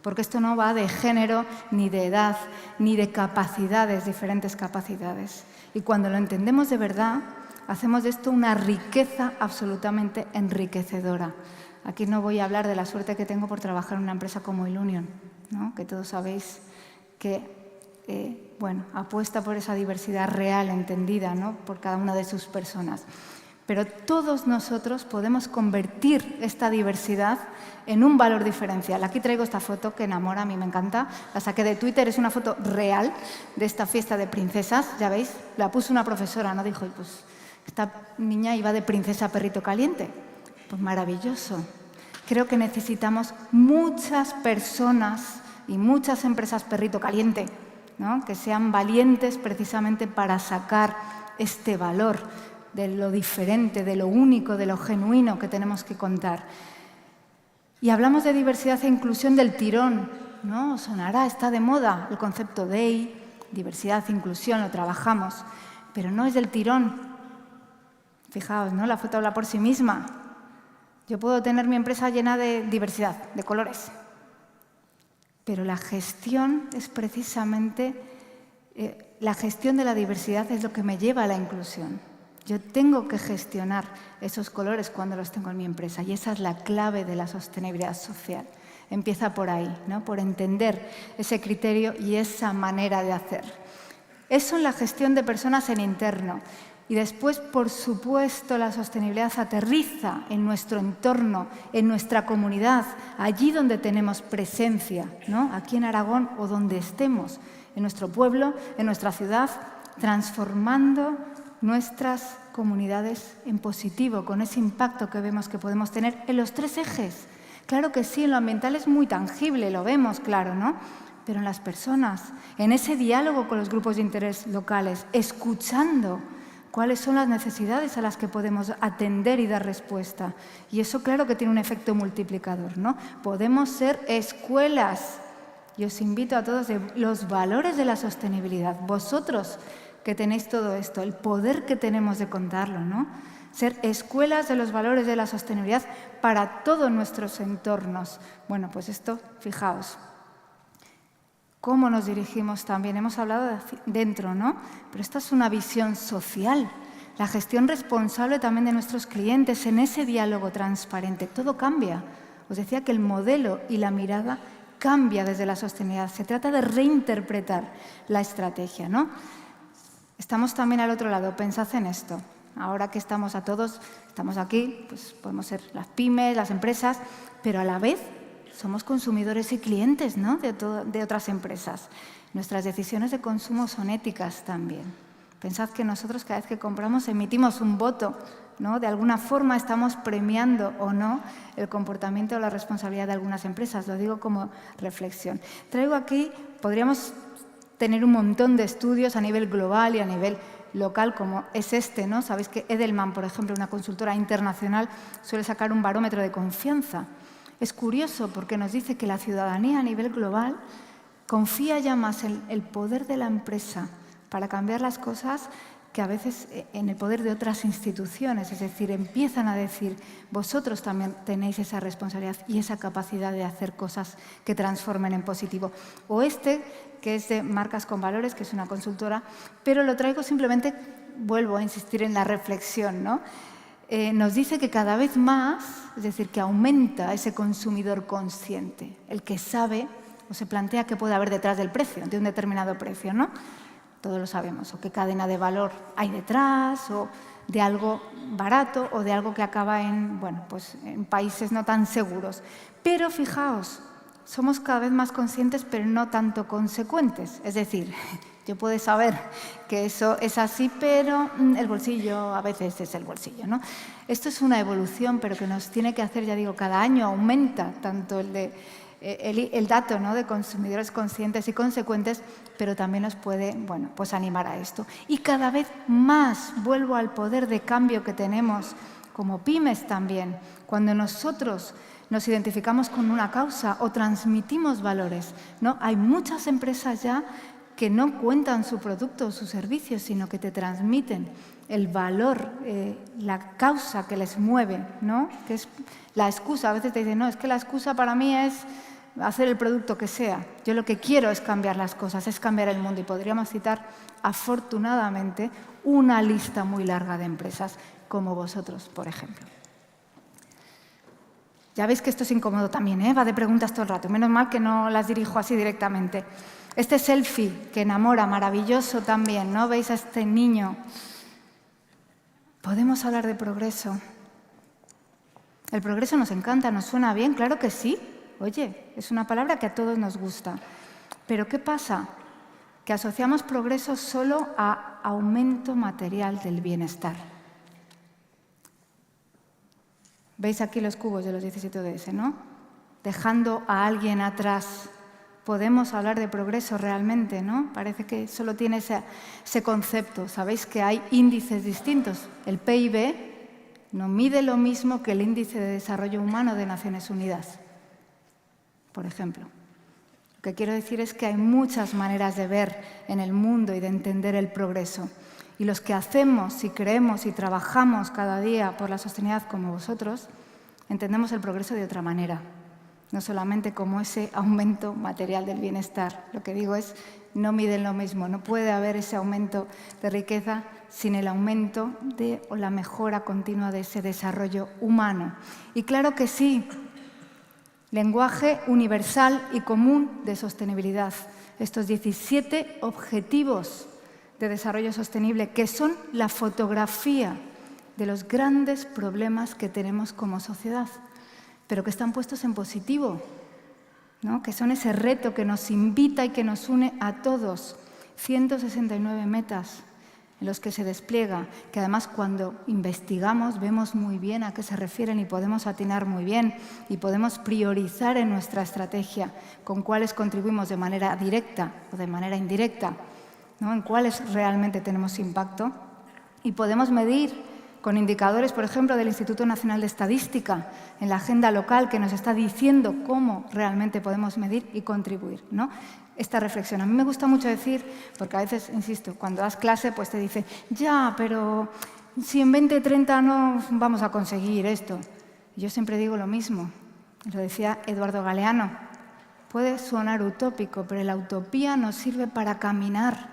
[SPEAKER 4] Porque esto no va de género, ni de edad, ni de capacidades, diferentes capacidades. Y cuando lo entendemos de verdad, hacemos de esto una riqueza absolutamente enriquecedora. Aquí no voy a hablar de la suerte que tengo por trabajar en una empresa como Ilunion, ¿no? Que todos sabéis que apuesta por esa diversidad real, entendida, ¿no? Por cada una de sus personas. Pero todos nosotros podemos convertir esta diversidad en un valor diferencial. Aquí traigo esta foto que enamora, a mí me encanta. La saqué de Twitter, es una foto real de esta fiesta de princesas, ya veis. La puso una profesora, ¿no? Dijo, pues esta niña iba de princesa perrito caliente. Pues maravilloso. Creo que necesitamos muchas personas y muchas empresas perrito caliente, ¿no? Que sean valientes precisamente para sacar este valor de lo diferente, de lo único, de lo genuino que tenemos que contar. Y hablamos de diversidad e inclusión del tirón, ¿no? Sonará, está de moda el concepto DEI, diversidad e inclusión, lo trabajamos, pero no es del tirón. Fijaos, ¿no? La foto habla por sí misma. Yo puedo tener mi empresa llena de diversidad, de colores, pero la gestión es precisamente, la gestión de la diversidad es lo que me lleva a la inclusión. Yo tengo que gestionar esos colores cuando los tengo en mi empresa y esa es la clave de la sostenibilidad social. Empieza por ahí, ¿no? Por entender ese criterio y esa manera de hacer. Eso en la gestión de personas en interno. Y después, por supuesto, la sostenibilidad aterriza en nuestro entorno, en nuestra comunidad, allí donde tenemos presencia, ¿no? Aquí en Aragón o donde estemos, en nuestro pueblo, en nuestra ciudad, transformando nuestras comunidades en positivo, con ese impacto que vemos que podemos tener en los tres ejes. Claro que sí, en lo ambiental es muy tangible, lo vemos, claro, ¿no? Pero en las personas, en ese diálogo con los grupos de interés locales, escuchando cuáles son las necesidades a las que podemos atender y dar respuesta. Y eso, claro, que tiene un efecto multiplicador, ¿no? Podemos ser escuelas. Y os invito a todos de los valores de la sostenibilidad. Vosotros que tenéis todo esto, el poder que tenemos de contarlo, ¿no? Ser escuelas de los valores de la sostenibilidad para todos nuestros entornos. Bueno, pues esto, fijaos. ¿Cómo nos dirigimos también? Hemos hablado de dentro, ¿no? Pero esta es una visión social. La gestión responsable también de nuestros clientes en ese diálogo transparente. Todo cambia. Os decía que el modelo y la mirada cambia desde la sostenibilidad. Se trata de reinterpretar la estrategia, ¿no? Estamos también al otro lado. Pensad en esto. Ahora que estamos estamos aquí, pues podemos ser las pymes, las empresas, pero a la vez somos consumidores y clientes, ¿no? de otras empresas. Nuestras decisiones de consumo son éticas también. Pensad que nosotros cada vez que compramos emitimos un voto, ¿no? De alguna forma estamos premiando o no el comportamiento o la responsabilidad de algunas empresas. Lo digo como reflexión. Traigo aquí, podríamos tener un montón de estudios a nivel global y a nivel local como es este, ¿no? Sabéis que Edelman, por ejemplo, una consultora internacional, suele sacar un barómetro de confianza. Es curioso porque nos dice que la ciudadanía a nivel global confía ya más en el poder de la empresa para cambiar las cosas que a veces en el poder de otras instituciones. Es decir, empiezan a decir, vosotros también tenéis esa responsabilidad y esa capacidad de hacer cosas que transformen en positivo. O que es de Marcas con Valores, que es una consultora, pero lo traigo simplemente, vuelvo a insistir en la reflexión, ¿no? Nos dice que cada vez más, es decir, que aumenta ese consumidor consciente, el que sabe o se plantea qué puede haber detrás del precio, de un determinado precio, ¿no? Todos lo sabemos, o qué cadena de valor hay detrás, o de algo barato o de algo que acaba en, bueno, pues en países no tan seguros. Pero fijaos, somos cada vez más conscientes, pero no tanto consecuentes. Es decir, yo puedo saber que eso es así, pero el bolsillo a veces es el bolsillo, ¿no? Esto es una evolución, pero que nos tiene que hacer, ya digo, cada año aumenta tanto el dato, ¿no?, de consumidores conscientes y consecuentes, pero también nos puede, bueno, pues animar a esto. Y cada vez más vuelvo al poder de cambio que tenemos como pymes también. Cuando nosotros nos identificamos con una causa o transmitimos valores, ¿no? Hay muchas empresas ya que no cuentan su producto o su servicio, sino que te transmiten el valor, la causa que les mueve, ¿no? Que es la excusa. A veces te dicen, no, es que la excusa para mí es hacer el producto que sea. Yo lo que quiero es cambiar las cosas, es cambiar el mundo. Y podríamos citar, afortunadamente, una lista muy larga de empresas, como vosotros, por ejemplo. Ya veis que esto es incómodo también, ¿eh? Va de preguntas todo el rato. Menos mal que no las dirijo así directamente. Este selfie que enamora, maravilloso también, ¿no? ¿Veis a este niño? ¿Podemos hablar de progreso? ¿El progreso nos encanta, nos suena bien? Claro que sí. Oye, es una palabra que a todos nos gusta. Pero ¿qué pasa? Que asociamos progreso solo a aumento material del bienestar. ¿Veis aquí los cubos de los 17 ODS, no? Dejando a alguien atrás. Podemos hablar de progreso realmente, ¿no? Parece que solo tiene ese concepto. Sabéis que hay índices distintos. El PIB no mide lo mismo que el Índice de Desarrollo Humano de Naciones Unidas, por ejemplo. Lo que quiero decir es que hay muchas maneras de ver en el mundo y de entender el progreso. Y los que hacemos y creemos y trabajamos cada día por la sostenibilidad como vosotros, entendemos el progreso de otra manera. No solamente como ese aumento material del bienestar. Lo que digo es, no miden lo mismo. No puede haber ese aumento de riqueza sin el aumento o la mejora continua de ese desarrollo humano. Y claro que sí, lenguaje universal y común de sostenibilidad. Estos 17 objetivos de desarrollo sostenible, que son la fotografía de los grandes problemas que tenemos como sociedad, pero que están puestos en positivo, ¿no? Que son ese reto que nos invita y que nos une a todos. 169 metas en los que se despliega, que además cuando investigamos vemos muy bien a qué se refieren y podemos atinar muy bien y podemos priorizar en nuestra estrategia con cuáles contribuimos de manera directa o de manera indirecta, ¿no? En cuáles realmente tenemos impacto y podemos medir con indicadores, por ejemplo, del Instituto Nacional de Estadística, en la agenda local que nos está diciendo cómo realmente podemos medir y contribuir, ¿no? Esta reflexión. A mí me gusta mucho decir, porque a veces, insisto, cuando das clase, pues te dice, ya, pero si en 2030 no vamos a conseguir esto. Y yo siempre digo lo mismo, lo decía Eduardo Galeano, puede sonar utópico, pero la utopía nos sirve para caminar.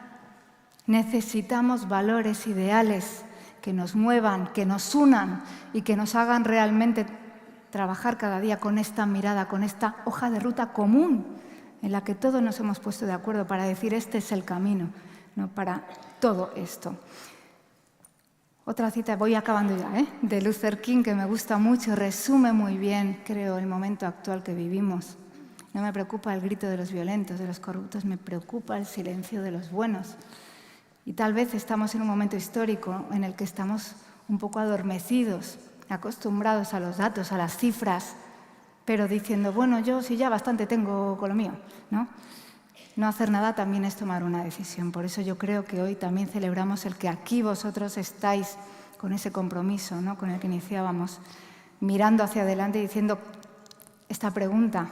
[SPEAKER 4] Necesitamos valores ideales que nos muevan, que nos unan y que nos hagan realmente trabajar cada día con esta mirada, con esta hoja de ruta común en la que todos nos hemos puesto de acuerdo para decir este es el camino, ¿no?, para todo esto. Otra cita, voy acabando ya, de Luther King, que me gusta mucho, resume muy bien, creo, el momento actual que vivimos. No me preocupa el grito de los violentos, de los corruptos, me preocupa el silencio de los buenos. Y tal vez estamos en un momento histórico en el que estamos un poco adormecidos, acostumbrados a los datos, a las cifras, pero diciendo, bueno, yo sí ya bastante tengo con lo mío, ¿no? No hacer nada también es tomar una decisión. Por eso yo creo que hoy también celebramos el que aquí vosotros estáis con ese compromiso, ¿no?, con el que iniciábamos, mirando hacia adelante y diciendo esta pregunta,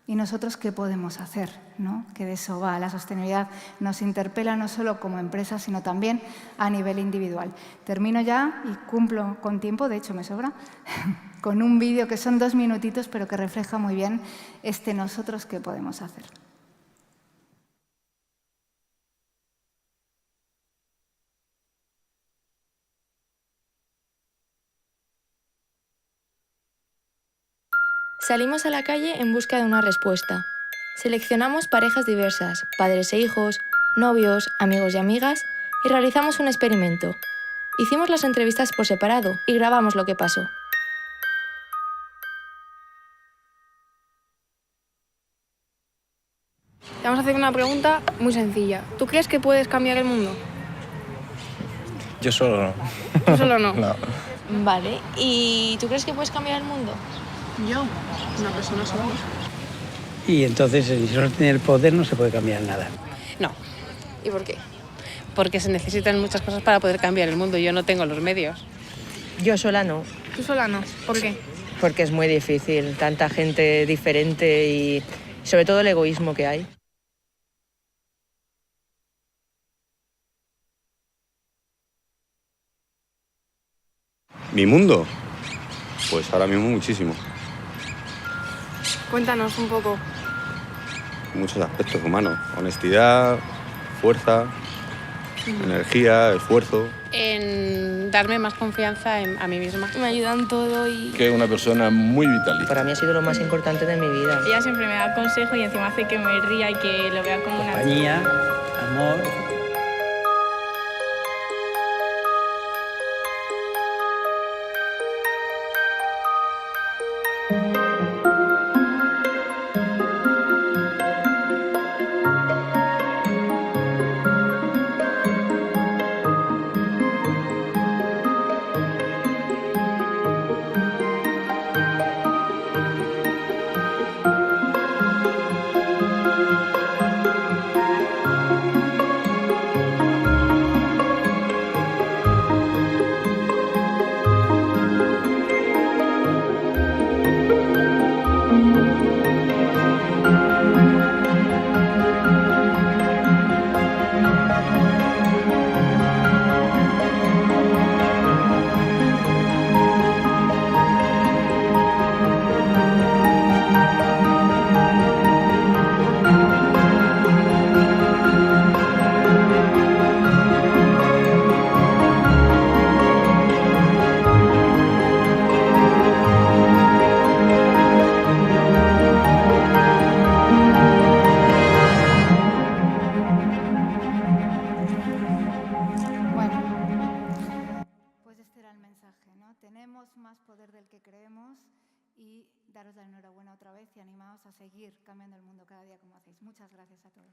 [SPEAKER 4] ¿y nosotros qué podemos hacer?, ¿no? Que de eso va. La sostenibilidad nos interpela no solo como empresa, sino también a nivel individual. Termino ya y cumplo con tiempo, de hecho me sobra, con un vídeo que son 2 minutitos, pero que refleja muy bien nosotros qué podemos hacer.
[SPEAKER 5] Salimos a la calle en busca de una respuesta. Seleccionamos parejas diversas, padres e hijos, novios, amigos y amigas, y realizamos un experimento. Hicimos las entrevistas por separado y grabamos lo que pasó.
[SPEAKER 6] Te vamos a hacer una pregunta muy sencilla. ¿Tú crees que puedes cambiar el mundo?
[SPEAKER 7] Yo solo no.
[SPEAKER 6] Tú solo no.
[SPEAKER 7] No.
[SPEAKER 5] Vale, ¿y tú crees que puedes cambiar el mundo?
[SPEAKER 6] Yo, una persona sola.
[SPEAKER 8] Y entonces, si no tiene el poder, no se puede cambiar nada.
[SPEAKER 9] No,
[SPEAKER 6] ¿Y por qué?
[SPEAKER 9] porque se necesitan muchas cosas para poder cambiar el mundo. Yo no tengo los medios.
[SPEAKER 10] Yo sola no,
[SPEAKER 6] Tú sola no. ¿Por qué?
[SPEAKER 10] porque es muy difícil, tanta gente diferente y sobre todo el egoísmo que hay.
[SPEAKER 11] ¿Mi mundo? Pues ahora mismo muchísimo.
[SPEAKER 6] Cuéntanos un poco.
[SPEAKER 11] Muchos aspectos humanos. Honestidad, fuerza, energía, esfuerzo.
[SPEAKER 9] En darme más confianza a mí misma.
[SPEAKER 6] Me ayudan todo y...
[SPEAKER 12] Que es una persona muy vitalista.
[SPEAKER 10] Para mí ha sido lo más importante de mi vida.
[SPEAKER 13] Ella siempre me da consejo y encima hace que me ría y que lo vea como una...
[SPEAKER 8] Compañía, amor.
[SPEAKER 4] más poder del que creemos y daros la enhorabuena otra vez y animaos a seguir cambiando el mundo cada día como hacéis. Muchas gracias a todos.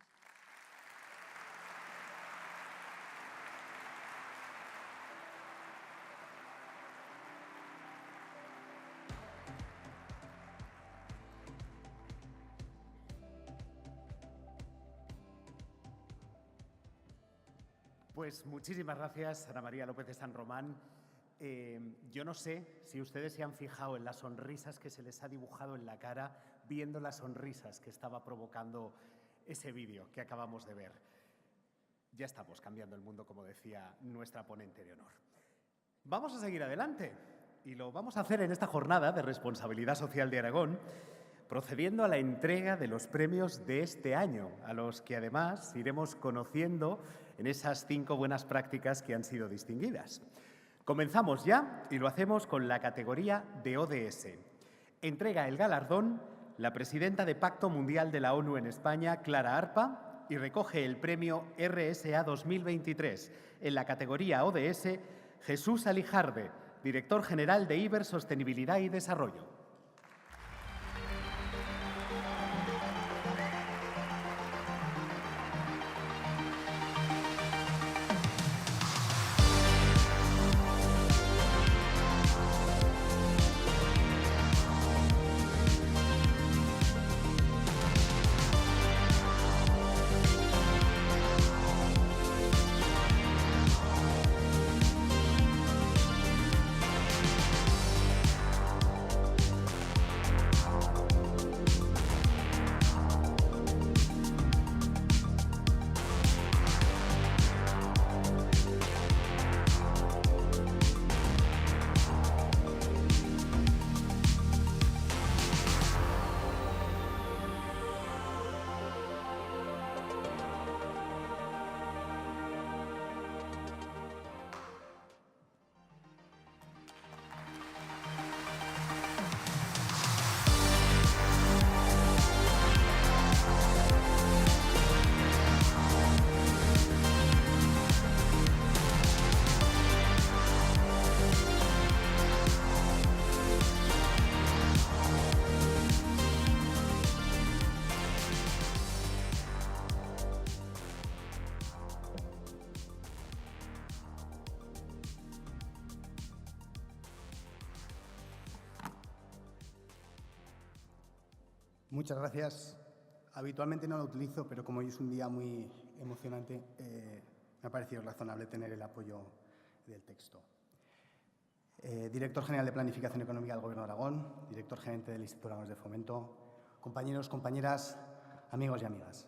[SPEAKER 1] Pues muchísimas gracias, Ana María López de San Román. Yo no sé si ustedes se han fijado en las sonrisas que se les ha dibujado en la cara viendo las sonrisas que estaba provocando ese vídeo que acabamos de ver. Ya estamos cambiando el mundo, como decía nuestra ponente de honor. Vamos a seguir adelante y lo vamos a hacer en esta jornada de Responsabilidad Social de Aragón, procediendo a la entrega de los premios de este año, a los que además iremos conociendo en esas 5 buenas prácticas que han sido distinguidas. Comenzamos ya y lo hacemos con la categoría de ODS. Entrega el galardón la presidenta de Pacto Mundial de la ONU en España, Clara Arpa, y recoge el premio RSA 2023 en la categoría ODS Jesús Alijarde, director general de Iber Sostenibilidad y Desarrollo.
[SPEAKER 14] Muchas gracias. Habitualmente no lo utilizo, pero como hoy es un día muy emocionante, me ha parecido razonable tener el apoyo del texto. Director General de Planificación Económica del Gobierno de Aragón, Director Gerente del Instituto Aragonés de Fomento, compañeros, compañeras, amigos y amigas.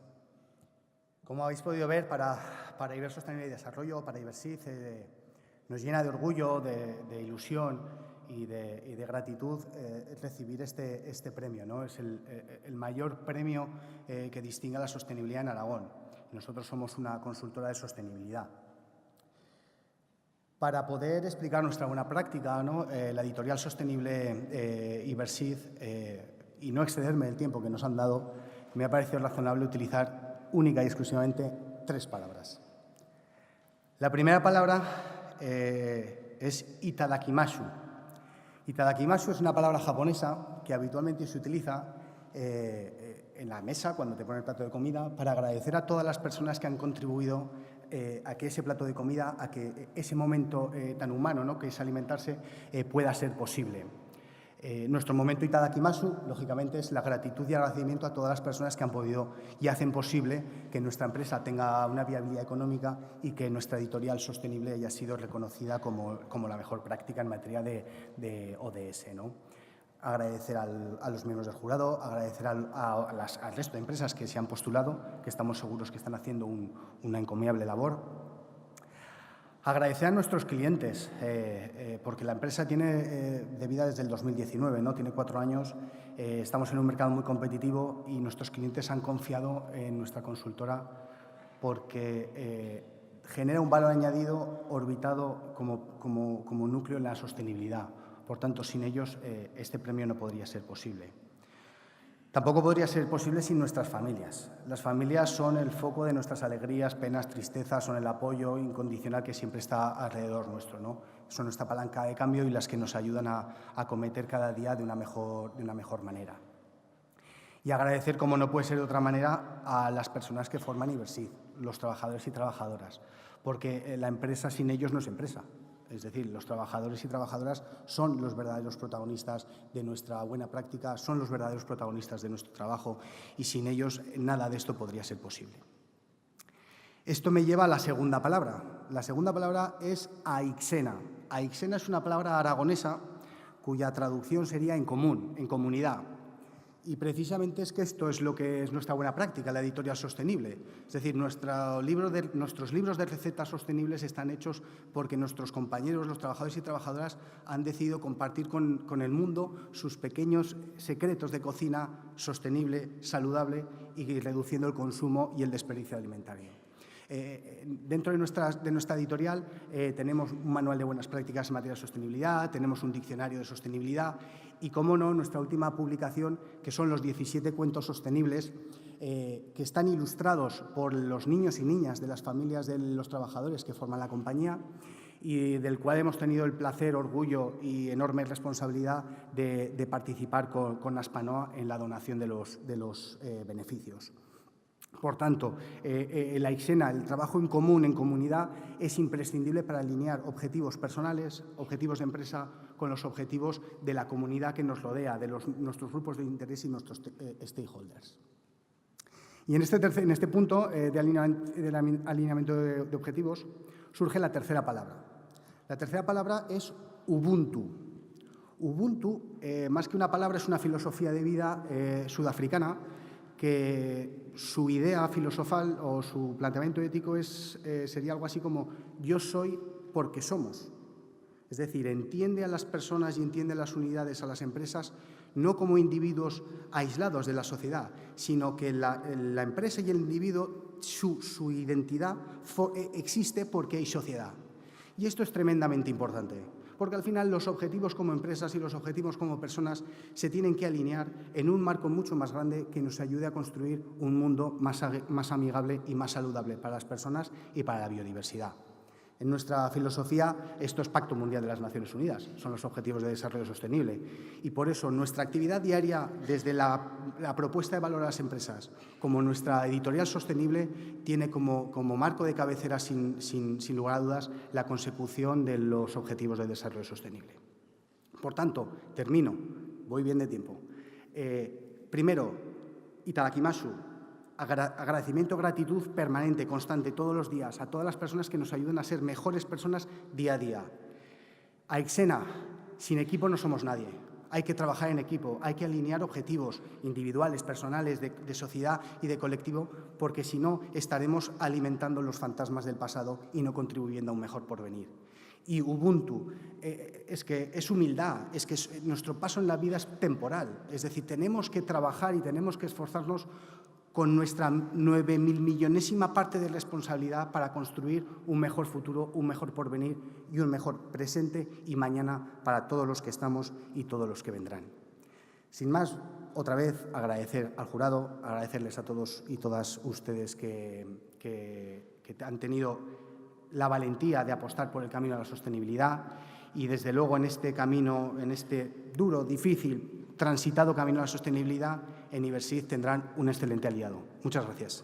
[SPEAKER 14] Como habéis podido ver, para Iber Sostenible y Desarrollo, para Ibersid, nos llena de orgullo, de ilusión y de gratitud recibir este premio, ¿no? Es el mayor premio que distingue a la sostenibilidad en Aragón. Nosotros somos una consultora de sostenibilidad. Para poder explicar nuestra buena práctica, ¿no? La editorial sostenible Ibersid, y no excederme del tiempo que nos han dado, me ha parecido razonable utilizar única y exclusivamente 3 palabras. La primera palabra es itadakimasu. Itadakimasu es una palabra japonesa que habitualmente se utiliza en la mesa, cuando te ponen el plato de comida, para agradecer a todas las personas que han contribuido a que ese plato de comida, a que ese momento tan humano, ¿no?, que es alimentarse, pueda ser posible. Nuestro momento itadakimasu, lógicamente, es la gratitud y agradecimiento a todas las personas que han podido y hacen posible que nuestra empresa tenga una viabilidad económica y que nuestra editorial sostenible haya sido reconocida como la mejor práctica en materia de ODS, ¿no? Agradecer a los miembros del jurado, agradecer al resto de empresas que se han postulado, que estamos seguros que están haciendo una encomiable labor. Agradecer a nuestros clientes, porque la empresa tiene de vida desde el 2019, ¿no? Tiene 4 años, estamos en un mercado muy competitivo y nuestros clientes han confiado en nuestra consultora porque genera un valor añadido orbitado como núcleo en la sostenibilidad. Por tanto, sin ellos este premio no podría ser posible. Tampoco podría ser posible sin nuestras familias. Las familias son el foco de nuestras alegrías, penas, tristezas, son el apoyo incondicional que siempre está alrededor nuestro, ¿no? Son nuestra palanca de cambio y las que nos ayudan a acometer cada día de una mejor manera. Y agradecer, como no puede ser de otra manera, a las personas que forman Ibersid, los trabajadores y trabajadoras, porque la empresa sin ellos no es empresa. Es decir, los trabajadores y trabajadoras son los verdaderos protagonistas de nuestra buena práctica, son los verdaderos protagonistas de nuestro trabajo y sin ellos nada de esto podría ser posible. Esto me lleva a la segunda palabra. La segunda palabra es aixena. Aixena es una palabra aragonesa cuya traducción sería en común, en comunidad. Y precisamente es que esto es lo que es nuestra buena práctica, la editorial sostenible. Es decir, nuestros libros de recetas sostenibles están hechos porque nuestros compañeros, los trabajadores y trabajadoras, han decidido compartir con el mundo sus pequeños secretos de cocina sostenible, saludable y reduciendo el consumo y el desperdicio alimentario. Dentro de nuestra editorial tenemos un manual de buenas prácticas en materia de sostenibilidad, tenemos un diccionario de sostenibilidad y, cómo no, nuestra última publicación, que son los 17 cuentos sostenibles, que están ilustrados por los niños y niñas de las familias de los trabajadores que forman la compañía y del cual hemos tenido el placer, orgullo y enorme responsabilidad de participar con Aspanoa en la donación de los beneficios. Por tanto, la aixena, el trabajo en común, en comunidad, es imprescindible para alinear objetivos personales, objetivos de empresa, con los objetivos de la comunidad que nos rodea, de nuestros grupos de interés y nuestros stakeholders. Y en este punto del alineamiento de objetivos surge la tercera palabra. La tercera palabra es Ubuntu. Ubuntu, más que una palabra, es una filosofía de vida sudafricana que su idea filosofal o su planteamiento ético sería algo así como yo soy porque somos. Es decir, entiende a las personas y entiende a las unidades, a las empresas, no como individuos aislados de la sociedad, sino que la empresa y el individuo, su identidad existe porque hay sociedad. Y esto es tremendamente importante, porque al final los objetivos como empresas y los objetivos como personas se tienen que alinear en un marco mucho más grande que nos ayude a construir un mundo más amigable y más saludable para las personas y para la biodiversidad. En nuestra filosofía, esto es Pacto Mundial de las Naciones Unidas, son los Objetivos de Desarrollo Sostenible. Y por eso nuestra actividad diaria, desde la propuesta de valor a las empresas, como nuestra editorial sostenible, tiene como marco de cabecera, sin lugar a dudas, la consecución de los Objetivos de Desarrollo Sostenible. Por tanto, termino, voy bien de tiempo. Primero, Itadakimasu, agradecimiento, gratitud permanente, constante, todos los días, a todas las personas que nos ayudan a ser mejores personas día a día. Aixena, sin equipo no somos nadie. Hay que trabajar en equipo, hay que alinear objetivos individuales, personales, de sociedad y de colectivo, porque si no estaremos alimentando los fantasmas del pasado y no contribuyendo a un mejor porvenir. Y Ubuntu, es que es humildad, es que nuestro paso en la vida es temporal. Es decir, tenemos que trabajar y tenemos que esforzarnos con nuestra 9.000.000.000ª parte de responsabilidad para construir un mejor futuro, un mejor porvenir y un mejor presente y mañana para todos los que estamos y todos los que vendrán. Sin más, otra vez agradecer al jurado, agradecerles a todos y todas ustedes que han tenido la valentía de apostar por el camino a la sostenibilidad y, desde luego, en este camino, en este duro, difícil, transitado camino a la sostenibilidad, en Ibersid tendrán un excelente aliado. Muchas gracias.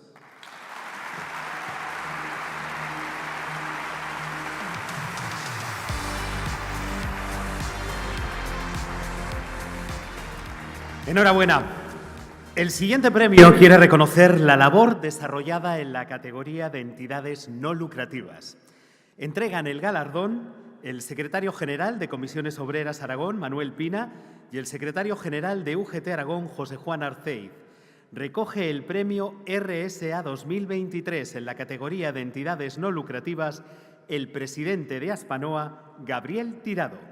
[SPEAKER 1] Enhorabuena. El siguiente premio quiere reconocer la labor desarrollada en la categoría de entidades no lucrativas. Entregan el galardón el secretario general de Comisiones Obreras Aragón, Manuel Pina, y el secretario general de UGT Aragón, José Juan Arceiz. Recoge el premio RSA 2023 en la categoría de entidades no lucrativas el presidente de Aspanoa, Gabriel Tirado.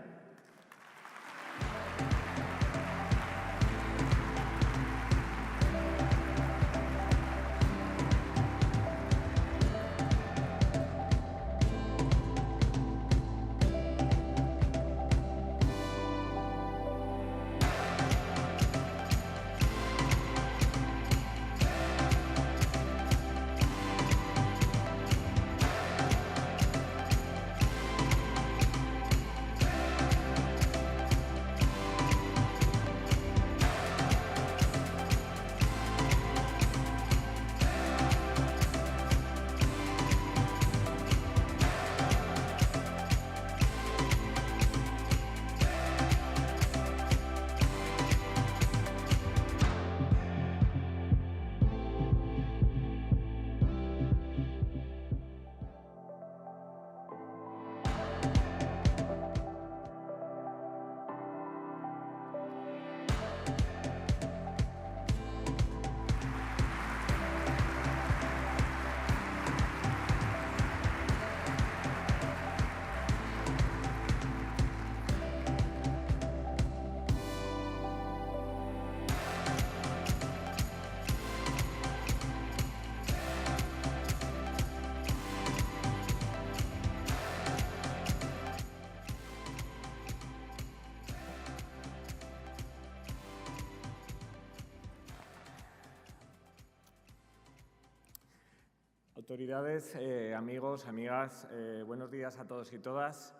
[SPEAKER 15] Autoridades, amigos, amigas, buenos días a todos y todas.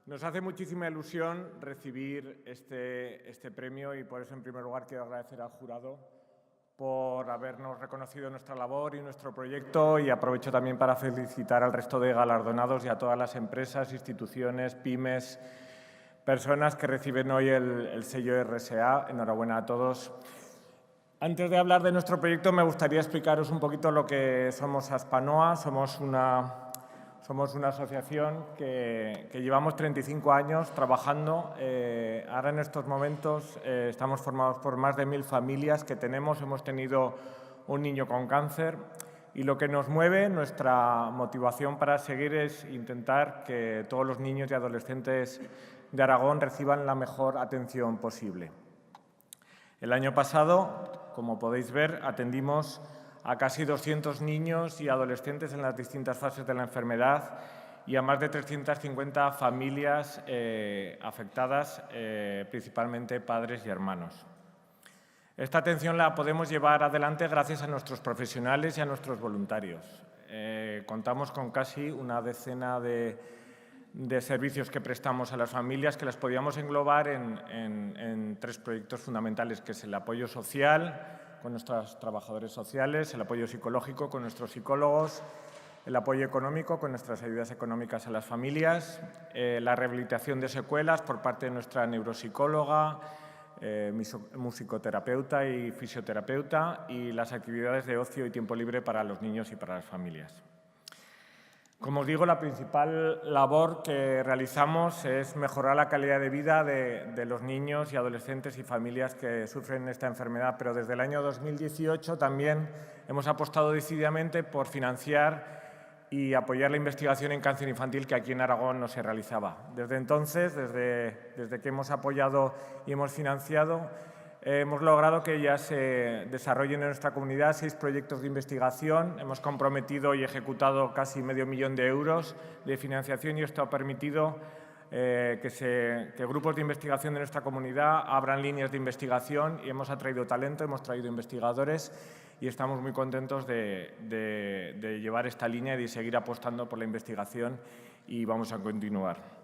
[SPEAKER 15] Nos hace muchísima ilusión recibir este premio y por eso, en primer lugar, quiero agradecer al jurado por habernos reconocido nuestra labor y nuestro proyecto, y aprovecho también para felicitar al resto de galardonados y a todas las empresas, instituciones, pymes, personas que reciben hoy el sello RSA. Enhorabuena a todos. Antes de hablar de nuestro proyecto, me gustaría explicaros un poquito lo que somos Aspanoa. Somos una asociación que llevamos 35 años trabajando. Ahora, en estos momentos, estamos formados por más de 1000 familias que hemos tenido un niño con cáncer, y lo que nos mueve, nuestra motivación para seguir, es intentar que todos los niños y adolescentes de Aragón reciban la mejor atención posible. El año pasado, como podéis ver, atendimos a casi 200 niños y adolescentes en las distintas fases de la enfermedad y a más de 350 familias afectadas, principalmente padres y hermanos. Esta atención la podemos llevar adelante gracias a nuestros profesionales y a nuestros voluntarios. Contamos con casi una decena de servicios que prestamos a las familias, que las podíamos englobar en 3 proyectos fundamentales, que es el apoyo social, con nuestros trabajadores sociales, el apoyo psicológico con nuestros psicólogos, el apoyo económico con nuestras ayudas económicas a las familias, la rehabilitación de secuelas por parte de nuestra neuropsicóloga, musicoterapeuta y fisioterapeuta, y las actividades de ocio y tiempo libre para los niños y para las familias. Como os digo, la principal labor que realizamos es mejorar la calidad de vida de los niños y adolescentes y familias que sufren esta enfermedad, pero desde el año 2018 también hemos apostado decididamente por financiar y apoyar la investigación en cáncer infantil que aquí en Aragón no se realizaba. Desde entonces, desde que hemos apoyado y hemos financiado, hemos logrado que ya se desarrollen en nuestra comunidad 6 proyectos de investigación. Hemos comprometido y ejecutado casi $500.000 euros de financiación, y esto ha permitido que grupos de investigación de nuestra comunidad abran líneas de investigación, y hemos atraído talento, hemos traído investigadores, y estamos muy contentos de llevar esta línea y de seguir apostando por la investigación, y vamos a continuar.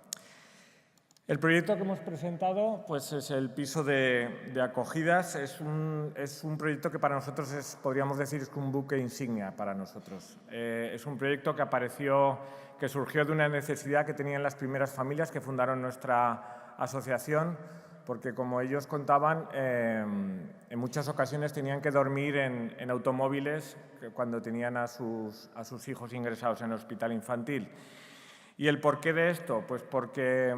[SPEAKER 15] El proyecto que hemos presentado pues, es el piso de acogidas. Es un proyecto que para nosotros podríamos decir, es un buque insignia para nosotros. Es un proyecto que surgió de una necesidad que tenían las primeras familias que fundaron nuestra asociación, porque como ellos contaban, en muchas ocasiones tenían que dormir en automóviles cuando tenían a sus hijos ingresados en el hospital infantil. ¿Y el porqué de esto? Pues porque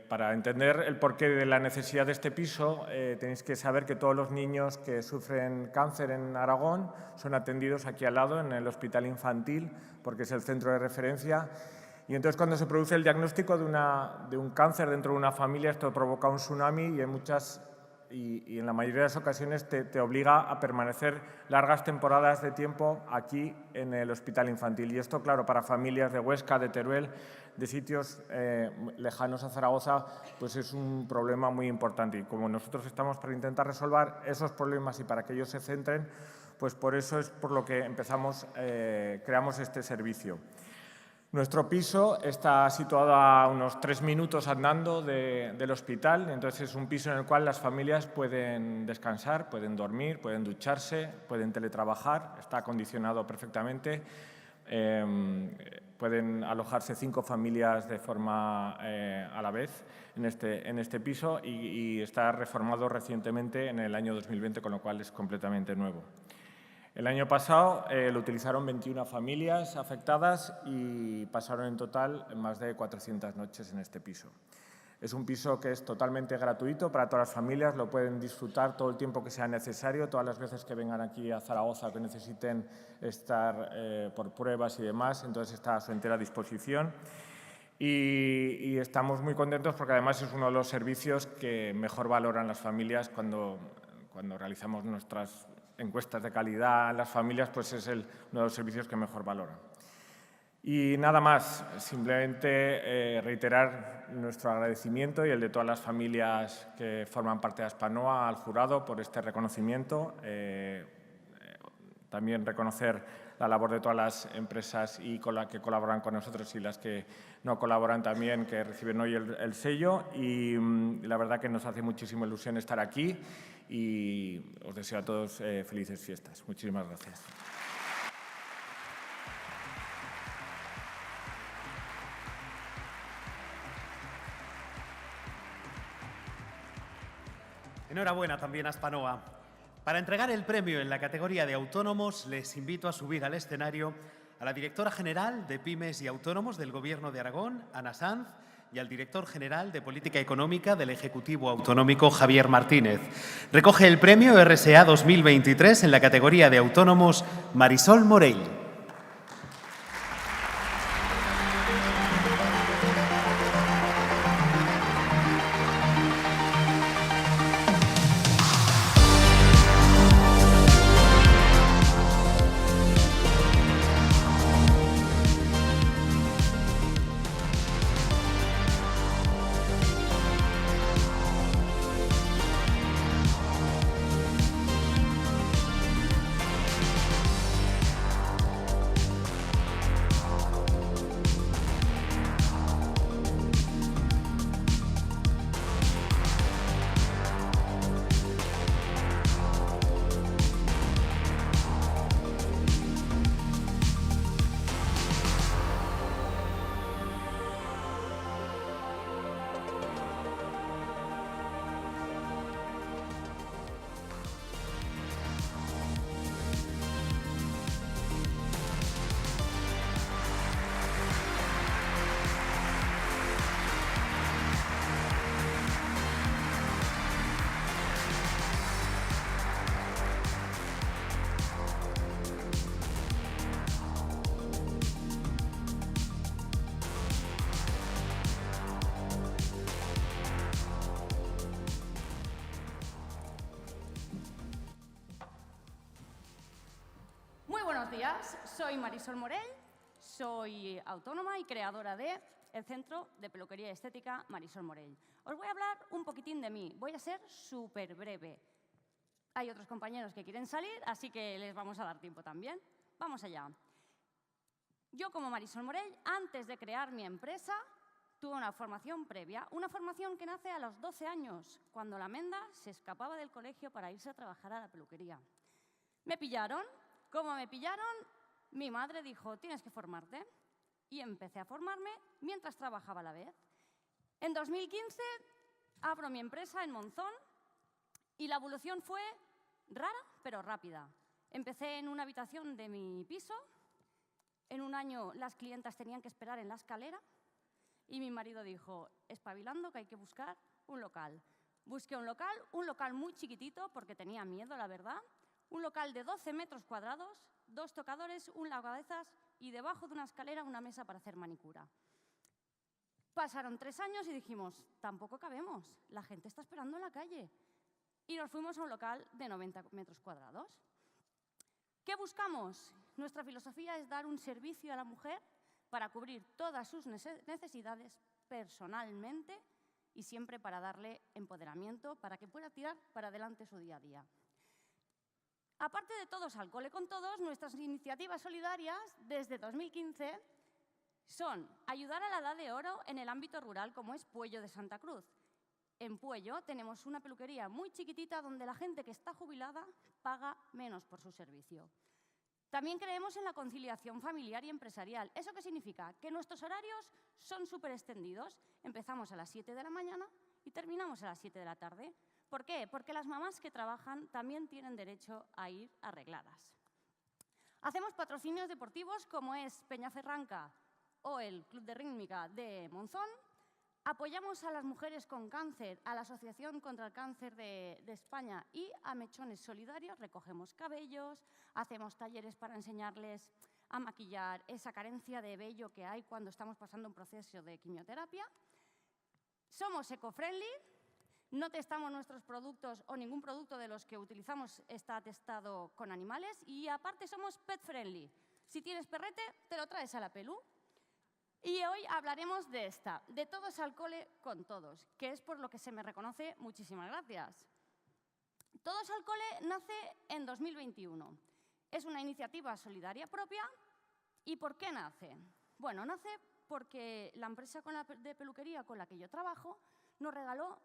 [SPEAKER 15] para entender el porqué de la necesidad de este piso tenéis que saber que todos los niños que sufren cáncer en Aragón son atendidos aquí al lado en el hospital infantil, porque es el centro de referencia. Y entonces cuando se produce el diagnóstico de un cáncer dentro de una familia, esto provoca un tsunami y en la mayoría de las ocasiones te obliga a permanecer largas temporadas de tiempo aquí en el hospital infantil. Y esto, claro, para familias de Huesca, de Teruel, de sitios lejanos a Zaragoza, pues es un problema muy importante. Y como nosotros estamos para intentar resolver esos problemas y para que ellos se centren, pues por eso es por lo que creamos este servicio. Nuestro piso está situado a unos 3 minutos andando del hospital, entonces es un piso en el cual las familias pueden descansar, pueden dormir, pueden ducharse, pueden teletrabajar, está acondicionado perfectamente. Pueden alojarse 5 familias de forma a la vez en este piso, y está reformado recientemente en el año 2020, con lo cual es completamente nuevo. El año pasado lo utilizaron 21 familias afectadas y pasaron en total más de 400 noches en este piso. Es un piso que es totalmente gratuito para todas las familias, lo pueden disfrutar todo el tiempo que sea necesario, todas las veces que vengan aquí a Zaragoza, que necesiten estar por pruebas y demás, entonces está a su entera disposición. Y estamos muy contentos porque además es uno de los servicios que mejor valoran las familias cuando realizamos nuestras encuestas de calidad en las familias, pues es uno de los servicios que mejor valoran. Y nada más, simplemente reiterar nuestro agradecimiento y el de todas las familias que forman parte de Aspanoa al jurado por este reconocimiento. También reconocer la labor de todas las empresas que colaboran con nosotros y las que no colaboran también, que reciben hoy el sello. Y la verdad que nos hace muchísima ilusión estar aquí y os deseo a todos felices fiestas. Muchísimas gracias.
[SPEAKER 1] Enhorabuena también a Aspanoa. Para entregar el premio en la categoría de autónomos, les invito a subir al escenario a la directora general de Pymes y Autónomos del Gobierno de Aragón, Ana Sanz, y al director general de Política Económica del Ejecutivo Autonómico, Javier Martínez. Recoge el premio RSA 2023 en la categoría de autónomos Marisol Morell.
[SPEAKER 16] días, soy Marisol Morell, soy autónoma y creadora de el Centro de Peluquería y Estética Marisol Morell. Os voy a hablar un poquitín de mí, voy a ser súper breve. Hay otros compañeros que quieren salir, así que les vamos a dar tiempo también. Vamos allá. Yo, como Marisol Morell, antes de crear mi empresa, tuve una formación previa, una formación que nace a los 12 años, cuando la Menda se escapaba del colegio para irse a trabajar a la peluquería. Me pillaron. Como me pillaron, mi madre dijo, tienes que formarte. Y empecé a formarme mientras trabajaba a la vez. En 2015 abro mi empresa en Monzón y la evolución fue rara, pero rápida. Empecé en una habitación de mi piso. En un año las clientas tenían que esperar en la escalera y mi marido dijo, espabilando que hay que buscar un local. Busqué un local muy chiquitito porque tenía miedo, la verdad. Un local de 12 metros cuadrados, 2 tocadores, un lavacabezas y debajo de una escalera una mesa para hacer manicura. Pasaron 3 años y dijimos, tampoco cabemos, la gente está esperando en la calle. Y nos fuimos a un local de 90 metros cuadrados. ¿Qué buscamos? Nuestra filosofía es dar un servicio a la mujer para cubrir todas sus necesidades personalmente y siempre para darle empoderamiento para que pueda tirar para adelante su día a día. Aparte de Todos al Cole con Todos, nuestras iniciativas solidarias desde 2015 son ayudar a la Edad de Oro en el ámbito rural, como es Puello de Santa Cruz. En Puello tenemos una peluquería muy chiquitita donde la gente que está jubilada paga menos por su servicio. También creemos en la conciliación familiar y empresarial. ¿Eso qué significa? Que nuestros horarios son súper extendidos. Empezamos a las 7 de la mañana y terminamos a las 7 de la tarde. ¿Por qué? Porque las mamás que trabajan también tienen derecho a ir arregladas. Hacemos patrocinios deportivos como es Peñaferranca o el Club de Rítmica de Monzón. Apoyamos a las mujeres con cáncer, a la Asociación contra el Cáncer de España y a Mechones Solidarios. Recogemos cabellos, hacemos talleres para enseñarles a maquillar esa carencia de vello que hay cuando estamos pasando un proceso de quimioterapia. Somos eco-friendly. No testamos nuestros productos o ningún producto de los que utilizamos está testado con animales y aparte somos pet friendly. Si tienes perrete, te lo traes a la pelu. Y hoy hablaremos de esta, de Todos al Cole con Todos, que es por lo que se me reconoce. Muchísimas gracias. Todos al Cole nace en 2021. Es una iniciativa solidaria propia. ¿Y por qué nace? Bueno, nace porque la empresa de peluquería con la que yo trabajo nos regaló,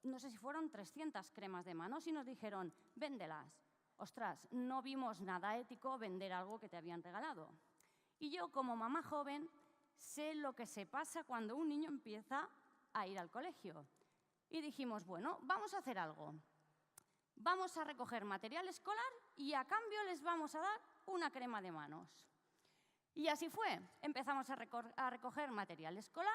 [SPEAKER 16] no sé si fueron 300 cremas de manos y nos dijeron, véndelas. Ostras, no vimos nada ético vender algo que te habían regalado. Y yo, como mamá joven, sé lo que se pasa cuando un niño empieza a ir al colegio. Y dijimos, bueno, vamos a hacer algo. Vamos a recoger material escolar y a cambio les vamos a dar una crema de manos. Y así fue. Empezamos a recoger material escolar.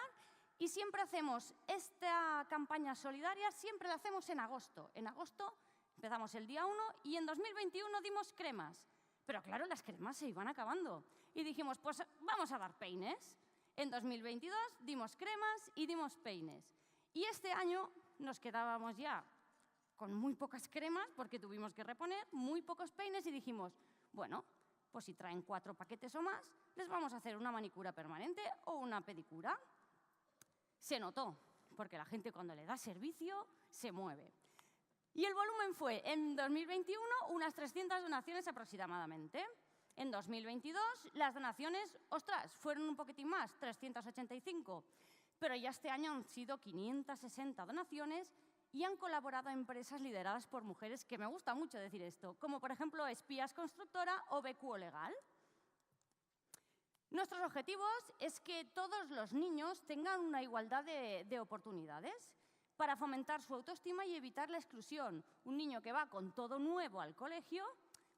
[SPEAKER 16] Y siempre hacemos esta campaña solidaria, siempre la hacemos en agosto. En agosto empezamos el día 1 y en 2021 dimos cremas. Pero claro, las cremas se iban acabando. Y dijimos, pues vamos a dar peines. En 2022 dimos cremas y dimos peines. Y este año nos quedábamos ya con muy pocas cremas porque tuvimos que reponer, muy pocos peines y dijimos, bueno, pues si traen 4 paquetes o más, les vamos a hacer una manicura permanente o una pedicura. Se notó, porque la gente cuando le da servicio se mueve. Y el volumen fue, en 2021, unas 300 donaciones aproximadamente. En 2022, las donaciones, ostras, fueron un poquitín más, 385. Pero ya este año han sido 560 donaciones y han colaborado empresas lideradas por mujeres, que me gusta mucho decir esto, como por ejemplo Espías Constructora o BQO Legal. Nuestros objetivos es que todos los niños tengan una igualdad de oportunidades para fomentar su autoestima y evitar la exclusión. Un niño que va con todo nuevo al colegio,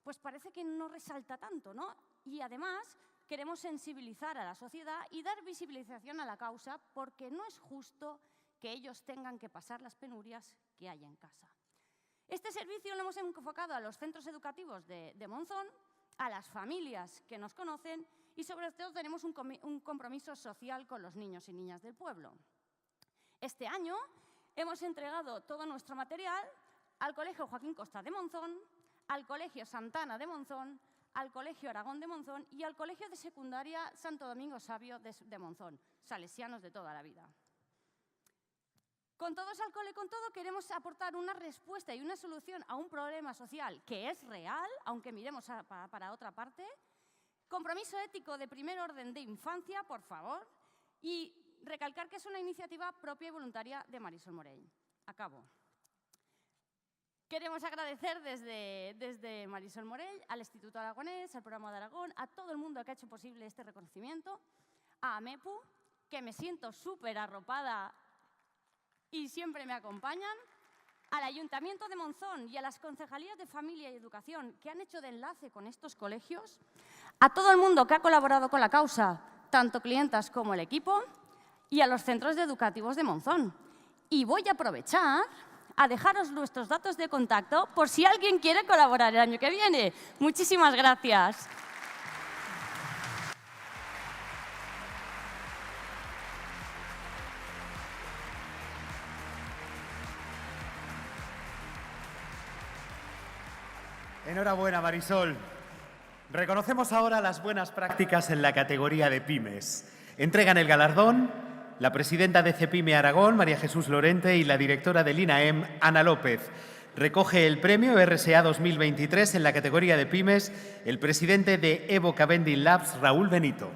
[SPEAKER 16] pues parece que no resalta tanto, ¿no? Y además queremos sensibilizar a la sociedad y dar visibilización a la causa porque no es justo que ellos tengan que pasar las penurias que hay en casa. Este servicio lo hemos enfocado a los centros educativos de Monzón, a las familias que nos conocen y sobre todo tenemos un compromiso social con los niños y niñas del pueblo. Este año hemos entregado todo nuestro material al Colegio Joaquín Costa de Monzón, al Colegio Santana de Monzón, al Colegio Aragón de Monzón y al Colegio de Secundaria Santo Domingo Sabio de Monzón, salesianos de toda la vida. Con Todos al Cole, con todo, queremos aportar una respuesta y una solución a un problema social que es real, aunque miremos para otra parte. Compromiso ético de primer orden de infancia, por favor, y recalcar que es una iniciativa propia y voluntaria de Marisol Morell. Acabo. Queremos agradecer desde Marisol Morell al Instituto Aragonés, al Programa de Aragón, a todo el mundo que ha hecho posible este reconocimiento, a AMEPU, que me siento súper arropada y siempre me acompañan, al Ayuntamiento de Monzón y a las Concejalías de Familia y Educación que han hecho de enlace con estos colegios, a todo el mundo que ha colaborado con la causa, tanto clientas como el equipo, y a los centros educativos de Monzón. Y voy a aprovechar a dejaros nuestros datos de contacto por si alguien quiere colaborar el año que viene. Muchísimas gracias.
[SPEAKER 1] Enhorabuena, Marisol. Reconocemos ahora las buenas prácticas en la categoría de pymes. Entregan el galardón la presidenta de CEPYME Aragón, María Jesús Lorente, y la directora del INAEM, Ana López. Recoge el premio RSA 2023 en la categoría de pymes el presidente de Evoca Vending Labs, Raúl Benito.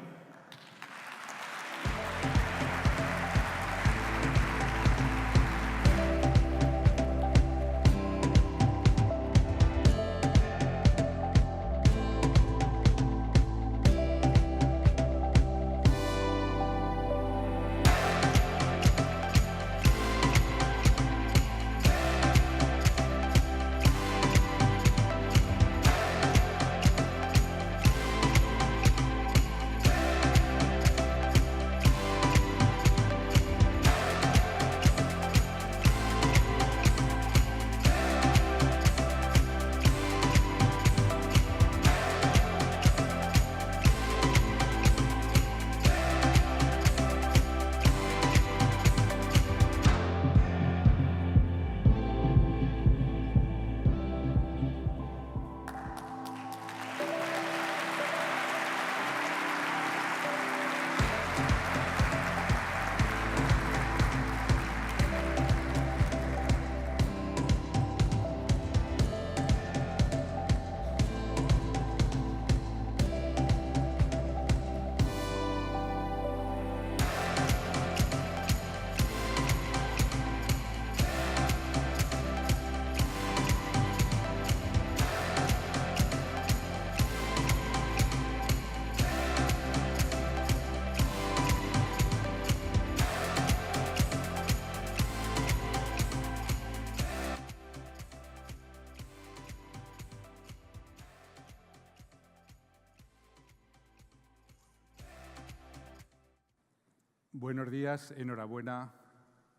[SPEAKER 17] Buenos días, enhorabuena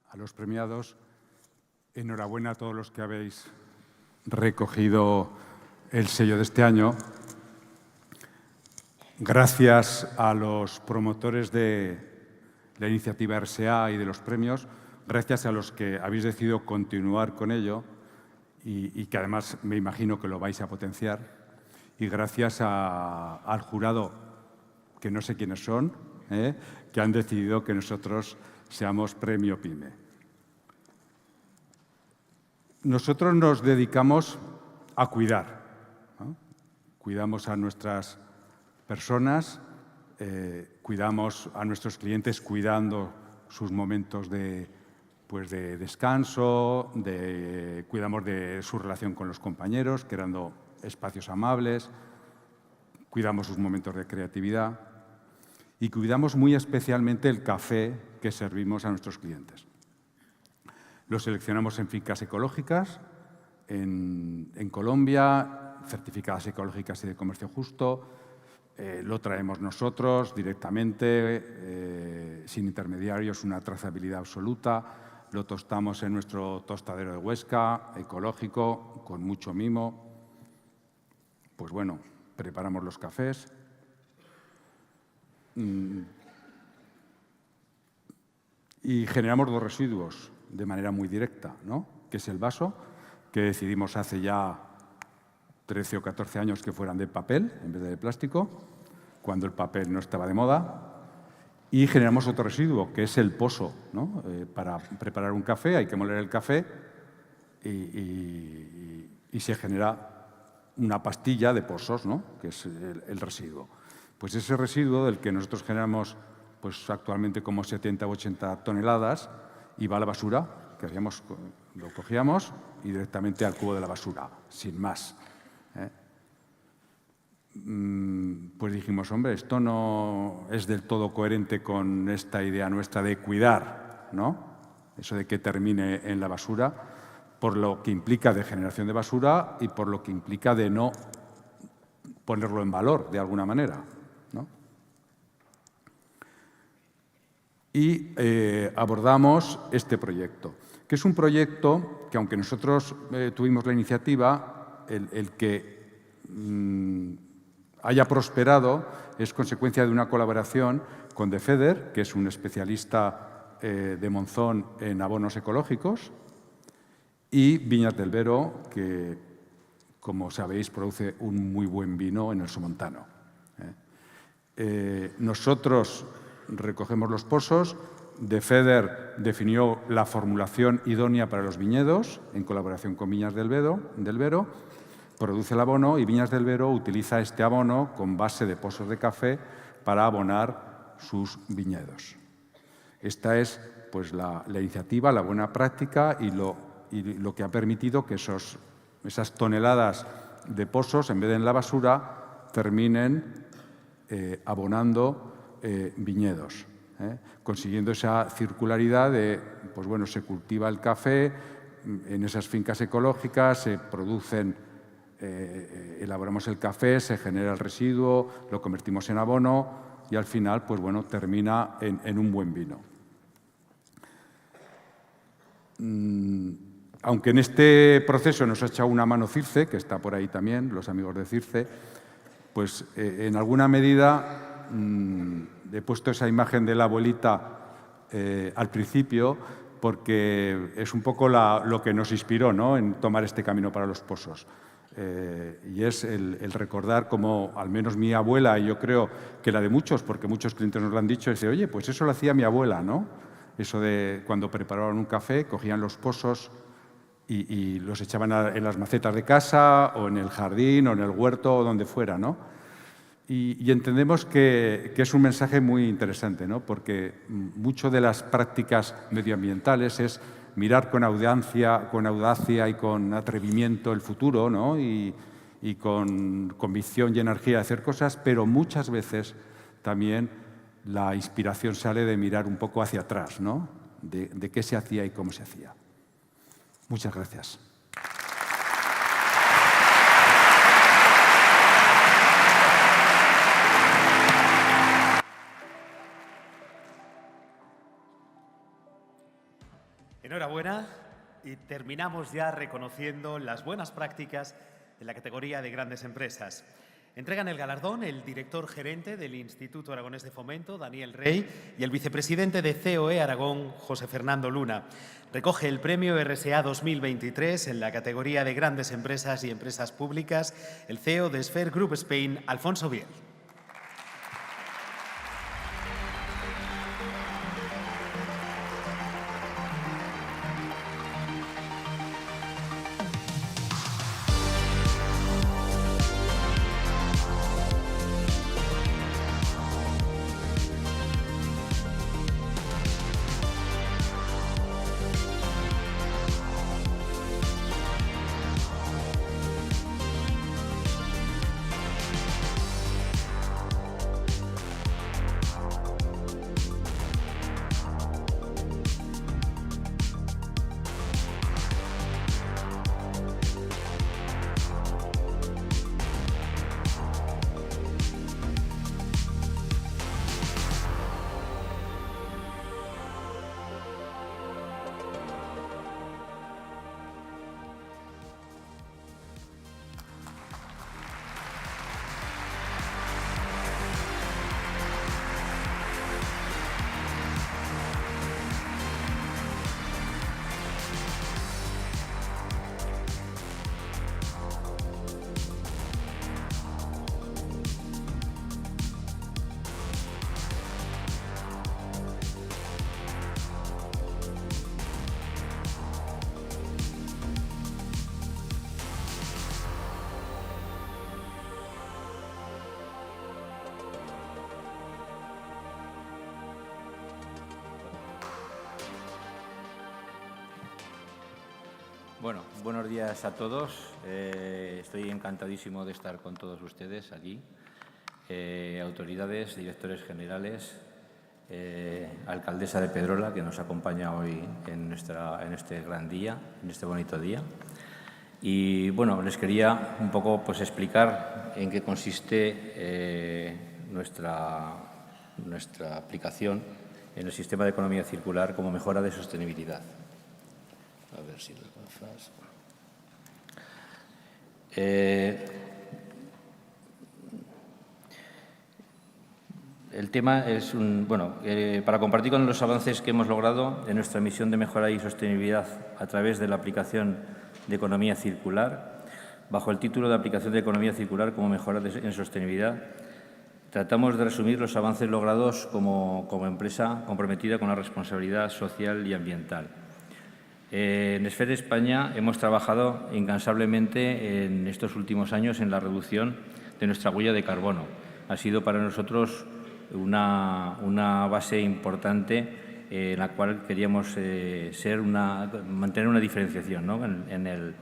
[SPEAKER 17] a los premiados, enhorabuena a todos los que habéis recogido el sello de este año. Gracias a los promotores de la iniciativa RSA y de los premios, gracias a los que habéis decidido continuar con ello y que además me imagino que lo vais a potenciar, y gracias al jurado, que no sé quiénes son, que han decidido que nosotros seamos Premio PYME. Nosotros nos dedicamos a cuidar, ¿no? Cuidamos a nuestras personas, cuidamos a nuestros clientes cuidando sus momentos de descanso, cuidamos de su relación con los compañeros, creando espacios amables, cuidamos sus momentos de creatividad y cuidamos muy especialmente el café que servimos a nuestros clientes. Lo seleccionamos en fincas ecológicas, en Colombia, certificadas ecológicas y de comercio justo. Lo traemos nosotros directamente, sin intermediarios, una trazabilidad absoluta. Lo tostamos en nuestro tostadero de Huesca, ecológico, con mucho mimo. Pues bueno, preparamos los cafés. Y generamos dos residuos de manera muy directa, ¿no? Que es el vaso, que decidimos hace ya 13 o 14 años que fueran de papel en vez de plástico, cuando el papel no estaba de moda. Y generamos otro residuo, que es el pozo, ¿no? Para preparar un café hay que moler el café y se genera una pastilla de pozos, ¿no? Que es el residuo. Pues ese residuo del que nosotros generamos pues, actualmente como 70 o 80 toneladas y va a la basura, que hacíamos, lo cogíamos y directamente al cubo de la basura, sin más. Pues dijimos, hombre, esto no es del todo coherente con esta idea nuestra de cuidar, ¿no? Eso de que termine en la basura, por lo que implica de generación de basura y por lo que implica de no ponerlo en valor de alguna manera, ¿no? Y abordamos este proyecto, que es un proyecto que, aunque nosotros tuvimos la iniciativa, el que haya prosperado es consecuencia de una colaboración con DeFeder, que es un especialista de Monzón en abonos ecológicos, y Viñas del Vero, que, como sabéis, produce un muy buen vino en el Somontano. Nosotros recogemos los pozos, DeFeder definió la formulación idónea para los viñedos, en colaboración con Viñas del Vero, produce el abono y Viñas del Vero utiliza este abono con base de pozos de café para abonar sus viñedos. Esta es pues, la iniciativa, la buena práctica y lo que ha permitido que esas toneladas de pozos, en vez de en la basura, terminen abonando viñedos, consiguiendo esa circularidad de, pues bueno, se cultiva el café, en esas fincas ecológicas se producen elaboramos el café, se genera el residuo, lo convertimos en abono y al final pues bueno, termina en un buen vino. Aunque en este proceso nos ha echado una mano Circe, que está por ahí también, los amigos de Circe, pues en alguna medida he puesto esa imagen de la abuelita al principio porque es un poco lo que nos inspiró, ¿no?, en tomar este camino para los pozos. Y es el recordar como, al menos mi abuela, y yo creo que la de muchos, porque muchos clientes nos lo han dicho, es de, oye, pues eso lo hacía mi abuela, ¿no? Eso de cuando preparaban un café, cogían los pozos y los echaban en las macetas de casa o en el jardín o en el huerto o donde fuera, ¿no? Y entendemos que es un mensaje muy interesante, ¿no? Porque mucho de las prácticas medioambientales es mirar con audacia y con atrevimiento el futuro, ¿no? y con convicción y energía de hacer cosas, pero muchas veces también la inspiración sale de mirar un poco hacia atrás, ¿no? De qué se hacía y cómo se hacía. Muchas gracias.
[SPEAKER 1] Enhorabuena y terminamos ya reconociendo las buenas prácticas en la categoría de grandes empresas. Entregan el galardón el director gerente del Instituto Aragonés de Fomento, Daniel Rey, y el vicepresidente de COE Aragón, José Fernando Luna. Recoge el premio RSA 2023 en la categoría de grandes empresas y empresas públicas el CEO de Sphere Group Spain, Alfonso Biel.
[SPEAKER 18] Bueno, buenos días a todos. Estoy encantadísimo de estar con todos ustedes aquí. Autoridades, directores generales, alcaldesa de Pedrola, que nos acompaña hoy en este gran día, en este bonito día. Y bueno, les quería un poco pues, explicar en qué consiste nuestra aplicación en el sistema de economía circular como mejora de sostenibilidad. A ver si las gafas. El tema es para compartir con los avances que hemos logrado en nuestra misión de mejora y sostenibilidad a través de la aplicación de economía circular, bajo el título de aplicación de economía circular como mejora en sostenibilidad, tratamos de resumir los avances logrados como empresa comprometida con la responsabilidad social y ambiental. En Esfera España hemos trabajado incansablemente en estos últimos años en la reducción de nuestra huella de carbono. Ha sido para nosotros una base importante en la cual queríamos mantener una diferenciación, ¿no? en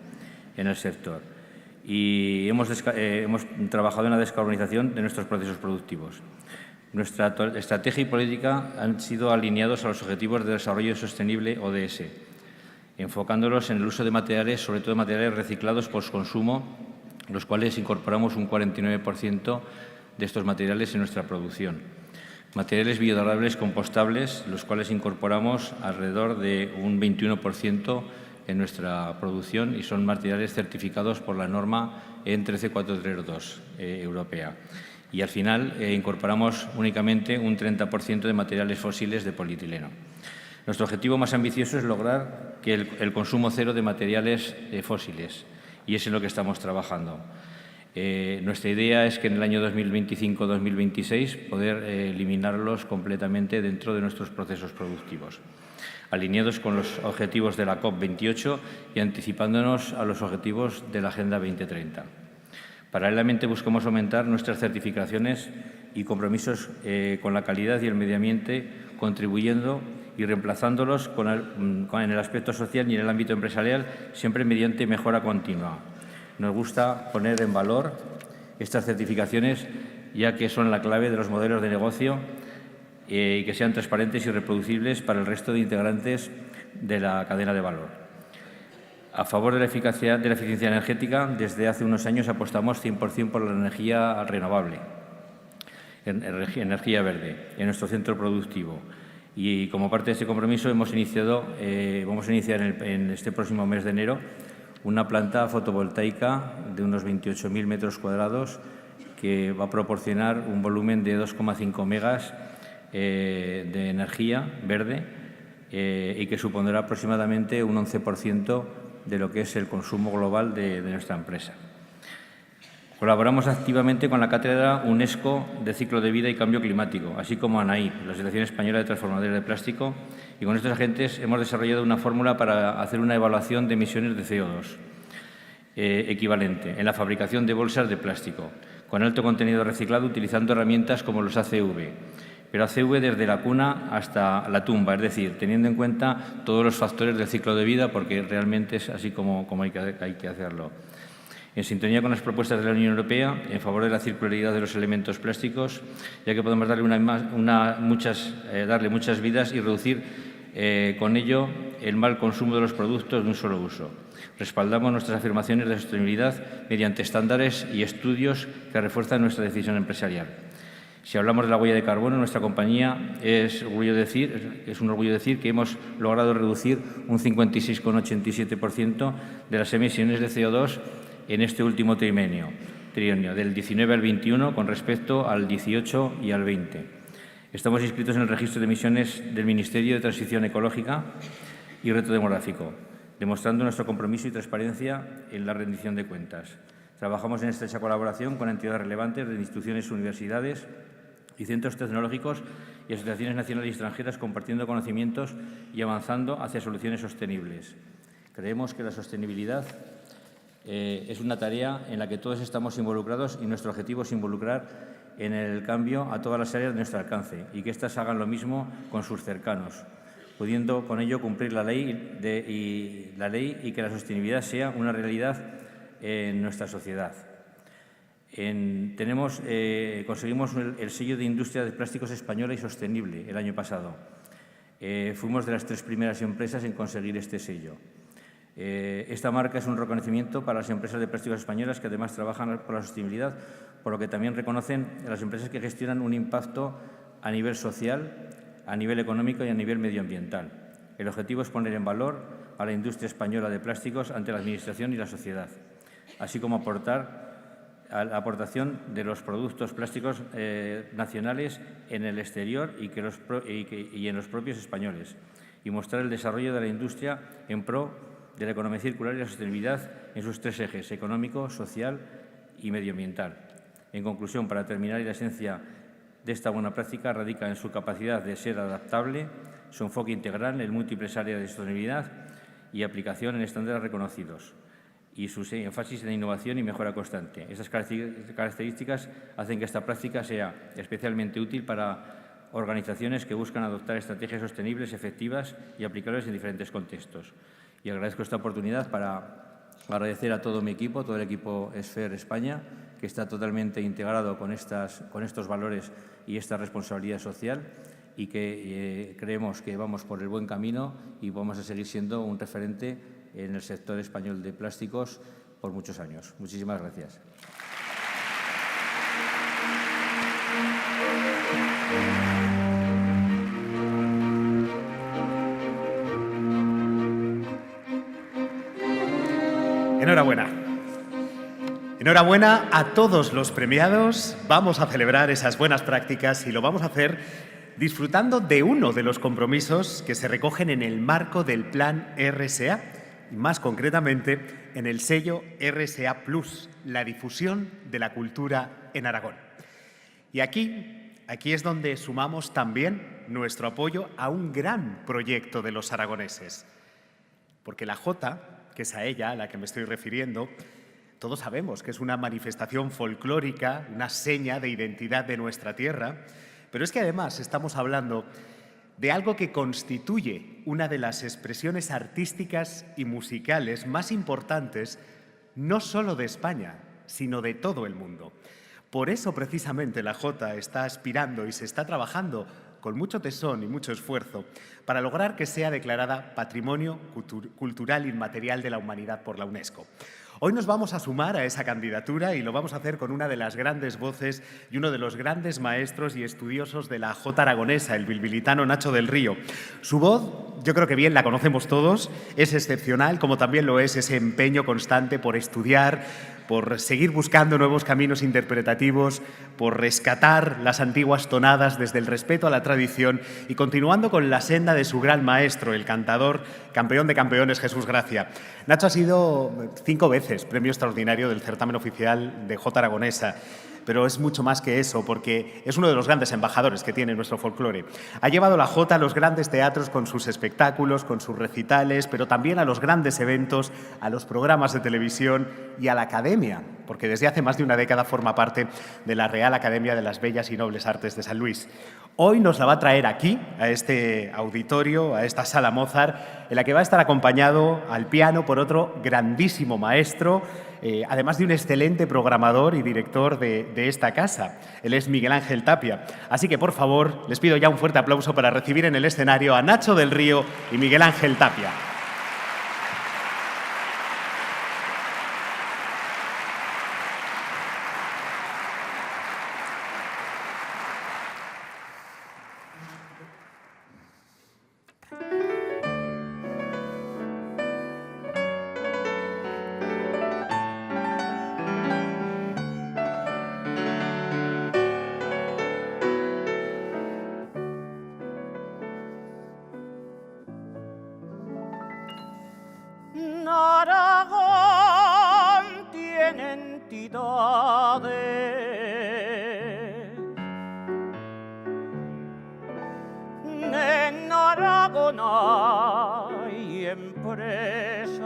[SPEAKER 18] el sector. Y hemos trabajado en la descarbonización de nuestros procesos productivos. Nuestra estrategia y política han sido alineados a los Objetivos de Desarrollo Sostenible, ODS, enfocándolos en el uso de materiales, sobre todo materiales reciclados postconsumo, los cuales incorporamos un 49% de estos materiales en nuestra producción. Materiales biodegradables compostables, los cuales incorporamos alrededor de un 21% en nuestra producción y son materiales certificados por la norma EN 13432 europea. Y al final incorporamos únicamente un 30% de materiales fósiles de polietileno. Nuestro objetivo más ambicioso es lograr que el consumo cero de materiales fósiles, y es en lo que estamos trabajando. Nuestra idea es que en el año 2025-2026 poder eliminarlos completamente dentro de nuestros procesos productivos, alineados con los objetivos de la COP28 y anticipándonos a los objetivos de la Agenda 2030. Paralelamente buscamos aumentar nuestras certificaciones y compromisos con la calidad y el medio ambiente, contribuyendo y reemplazándolos en el aspecto social y en el ámbito empresarial, siempre mediante mejora continua. Nos gusta poner en valor estas certificaciones, ya que son la clave de los modelos de negocio y que sean transparentes y reproducibles para el resto de integrantes de la cadena de valor. A favor de la eficiencia energética, desde hace unos años apostamos 100% por la energía renovable, energía verde, en nuestro centro productivo. Y como parte de este compromiso vamos a iniciar en este próximo mes de enero una planta fotovoltaica de unos 28.000 metros cuadrados que va a proporcionar un volumen de 2,5 megas de energía verde y que supondrá aproximadamente un 11% de lo que es el consumo global de nuestra empresa. Colaboramos activamente con la Cátedra UNESCO de Ciclo de Vida y Cambio Climático, así como ANAIP, la Asociación Española de Transformadores de Plástico, y con estos agentes hemos desarrollado una fórmula para hacer una evaluación de emisiones de CO2 equivalente en la fabricación de bolsas de plástico, con alto contenido reciclado, utilizando herramientas como los ACV, pero ACV desde la cuna hasta la tumba, es decir, teniendo en cuenta todos los factores del ciclo de vida, porque realmente es así como hay que hacerlo. En sintonía con las propuestas de la Unión Europea, en favor de la circularidad de los elementos plásticos, ya que podemos darle muchas vidas y reducir con ello el mal consumo de los productos de un solo uso. Respaldamos nuestras afirmaciones de sostenibilidad mediante estándares y estudios que refuerzan nuestra decisión empresarial. Si hablamos de la huella de carbono, nuestra compañía es un orgullo decir que hemos logrado reducir un 56,87% de las emisiones de CO2 en este último trienio, del 19 al 21 con respecto al 18 y al 20. Estamos inscritos en el registro de emisiones del Ministerio de Transición Ecológica y Reto Demográfico, demostrando nuestro compromiso y transparencia en la rendición de cuentas. Trabajamos en estrecha colaboración con entidades relevantes de instituciones, universidades y centros tecnológicos y asociaciones nacionales y extranjeras, compartiendo conocimientos y avanzando hacia soluciones sostenibles. Creemos que la sostenibilidad es una tarea en la que todos estamos involucrados y nuestro objetivo es involucrar en el cambio a todas las áreas de nuestro alcance y que éstas hagan lo mismo con sus cercanos, pudiendo con ello cumplir la ley y que la sostenibilidad sea una realidad en nuestra sociedad. Conseguimos el sello de Industria de Plásticos Española y Sostenible el año pasado. Fuimos de las 3 primeras empresas en conseguir este sello. Esta marca es un reconocimiento para las empresas de plásticos españolas que además trabajan por la sostenibilidad, por lo que también reconocen a las empresas que gestionan un impacto a nivel social, a nivel económico y a nivel medioambiental. El objetivo es poner en valor a la industria española de plásticos ante la Administración y la sociedad, así como aportar a la aportación de los productos plásticos nacionales en el exterior y en los propios españoles, y mostrar el desarrollo de la industria en pro de la economía circular y la sostenibilidad en sus 3 ejes: económico, social y medioambiental. En conclusión, para terminar, la esencia de esta buena práctica radica en su capacidad de ser adaptable, su enfoque integral en múltiples áreas de sostenibilidad y aplicación en estándares reconocidos, y su énfasis en innovación y mejora constante. Estas características hacen que esta práctica sea especialmente útil para organizaciones que buscan adoptar estrategias sostenibles, efectivas y aplicables en diferentes contextos. Y agradezco esta oportunidad para agradecer a todo mi equipo, todo el equipo SFER España, que está totalmente integrado con estos valores y esta responsabilidad social, y que creemos que vamos por el buen camino y vamos a seguir siendo un referente en el sector español de plásticos por muchos años. Muchísimas gracias.
[SPEAKER 1] Enhorabuena. Enhorabuena a todos los premiados. Vamos a celebrar esas buenas prácticas y lo vamos a hacer disfrutando de uno de los compromisos que se recogen en el marco del Plan RSA, y más concretamente en el sello RSA Plus, la difusión de la cultura en Aragón. Y aquí es donde sumamos también nuestro apoyo a un gran proyecto de los aragoneses. Porque la Jota, que es a ella a la que me estoy refiriendo, todos sabemos que es una manifestación folclórica, una seña de identidad de nuestra tierra, pero es que además estamos hablando de algo que constituye una de las expresiones artísticas y musicales más importantes, no solo de España, sino de todo el mundo. Por eso, precisamente, la Jota está aspirando y se está trabajando con mucho tesón y mucho esfuerzo para lograr que sea declarada Patrimonio Cultural Inmaterial de la Humanidad por la UNESCO. Hoy nos vamos a sumar a esa candidatura y lo vamos a hacer con una de las grandes voces y uno de los grandes maestros y estudiosos de la jota aragonesa, el bilbilitano Nacho del Río. Su voz, yo creo que bien la conocemos todos, es excepcional, como también lo es ese empeño constante por estudiar, por seguir buscando nuevos caminos interpretativos, por rescatar las antiguas tonadas desde el respeto a la tradición y continuando con la senda de su gran maestro, el cantador, campeón de campeones, Jesús Gracia. Nacho ha sido 5 veces premio extraordinario del certamen oficial de jota aragonesa, pero es mucho más que eso, porque es uno de los grandes embajadores que tiene nuestro folclore. Ha llevado la jota a los grandes teatros con sus espectáculos, con sus recitales, pero también a los grandes eventos, a los programas de televisión y a la academia, porque desde hace más de una década forma parte de la Real Academia de las Bellas y Nobles Artes de San Luis. Hoy nos la va a traer aquí, a este auditorio, a esta sala Mozart, en la que va a estar acompañado al piano por otro grandísimo maestro, además de un excelente programador y director de esta casa. Él es Miguel Ángel Tapia. Así que, por favor, les pido ya un fuerte aplauso para recibir en el escenario a Nacho del Río y Miguel Ángel Tapia.
[SPEAKER 19] Aragón tiene entidades en Aragón hay empresas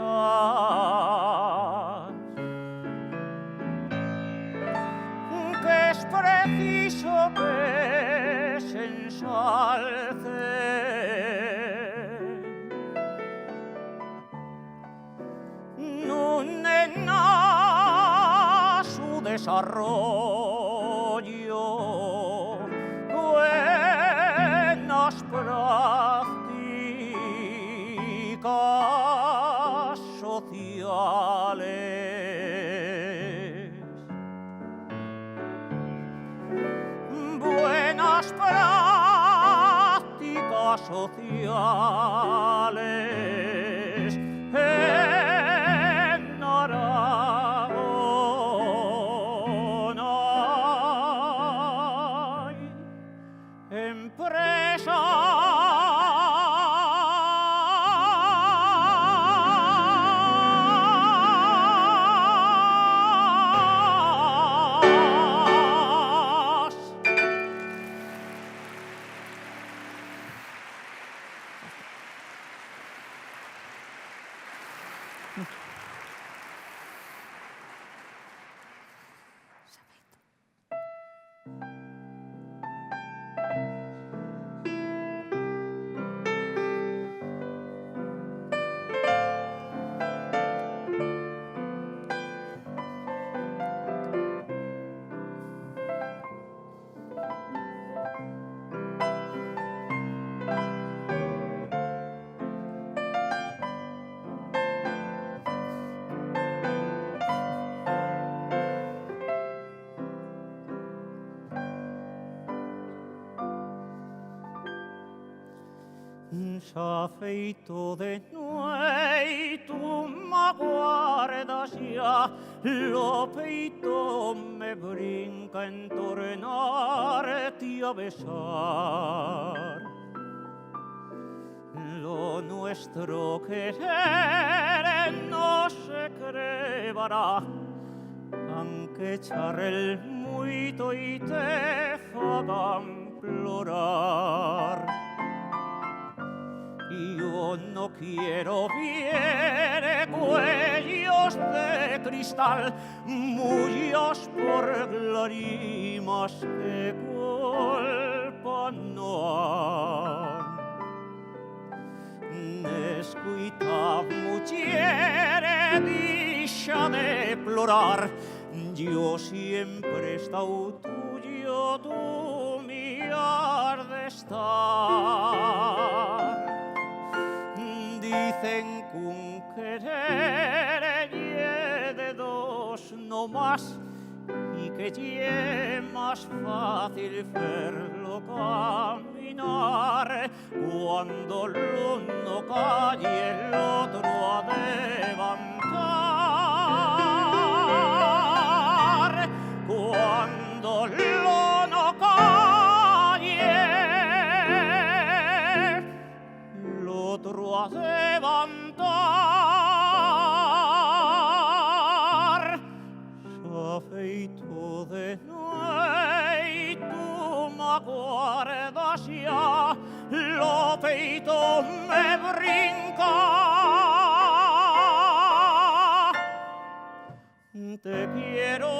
[SPEAKER 19] que es preciso que se ensalcen desarrollo, buenas prácticas sociales. Buenas prácticas sociales en Aragón. Hay s'ha feito de nuei, tu m'aguardas ja, lo peito me brinca en tornarti a besar. Lo nuestro querer no se crebará, anche echar el muito y te fagan plorar. Yo no quiero ver cuellos de cristal, mullos por lágrimas que culpa no han. Descuita, mujer, dicha de plorar, yo siempre he estado tuyo, tú mi has de estar. Dicen que un querer ye de dos no más y que ye más fácil verlo caminar cuando el uno cae y el otro ha de levantar. Cuando el uno cae, el otro ha de levantar. S'ha feito de nuei, tu m'aguardas ja, lo peito me brinca. Te quiero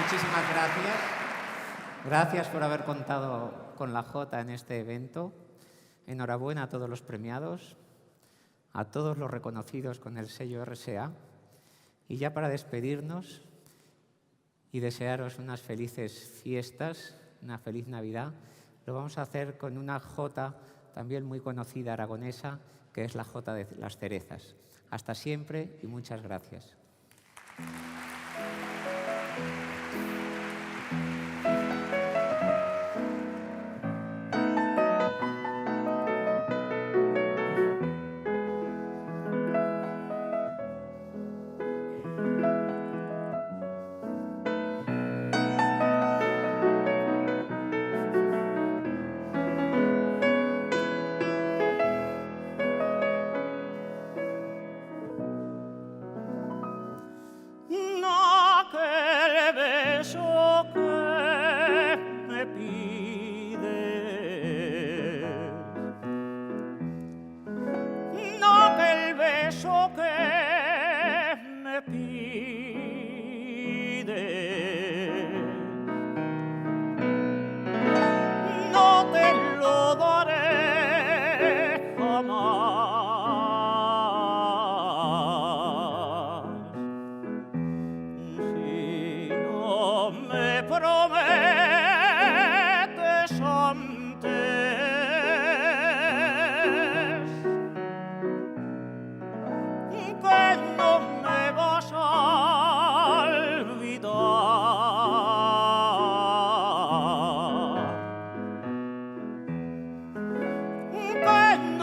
[SPEAKER 20] Muchísimas gracias. Gracias por haber contado con la Jota en este evento. Enhorabuena a todos los premiados, a todos los reconocidos con el sello RSA. Y ya para despedirnos y desearos unas felices fiestas, una feliz Navidad, lo vamos a hacer con una Jota también muy conocida aragonesa, que es la Jota de las Cerezas. Hasta siempre y muchas gracias.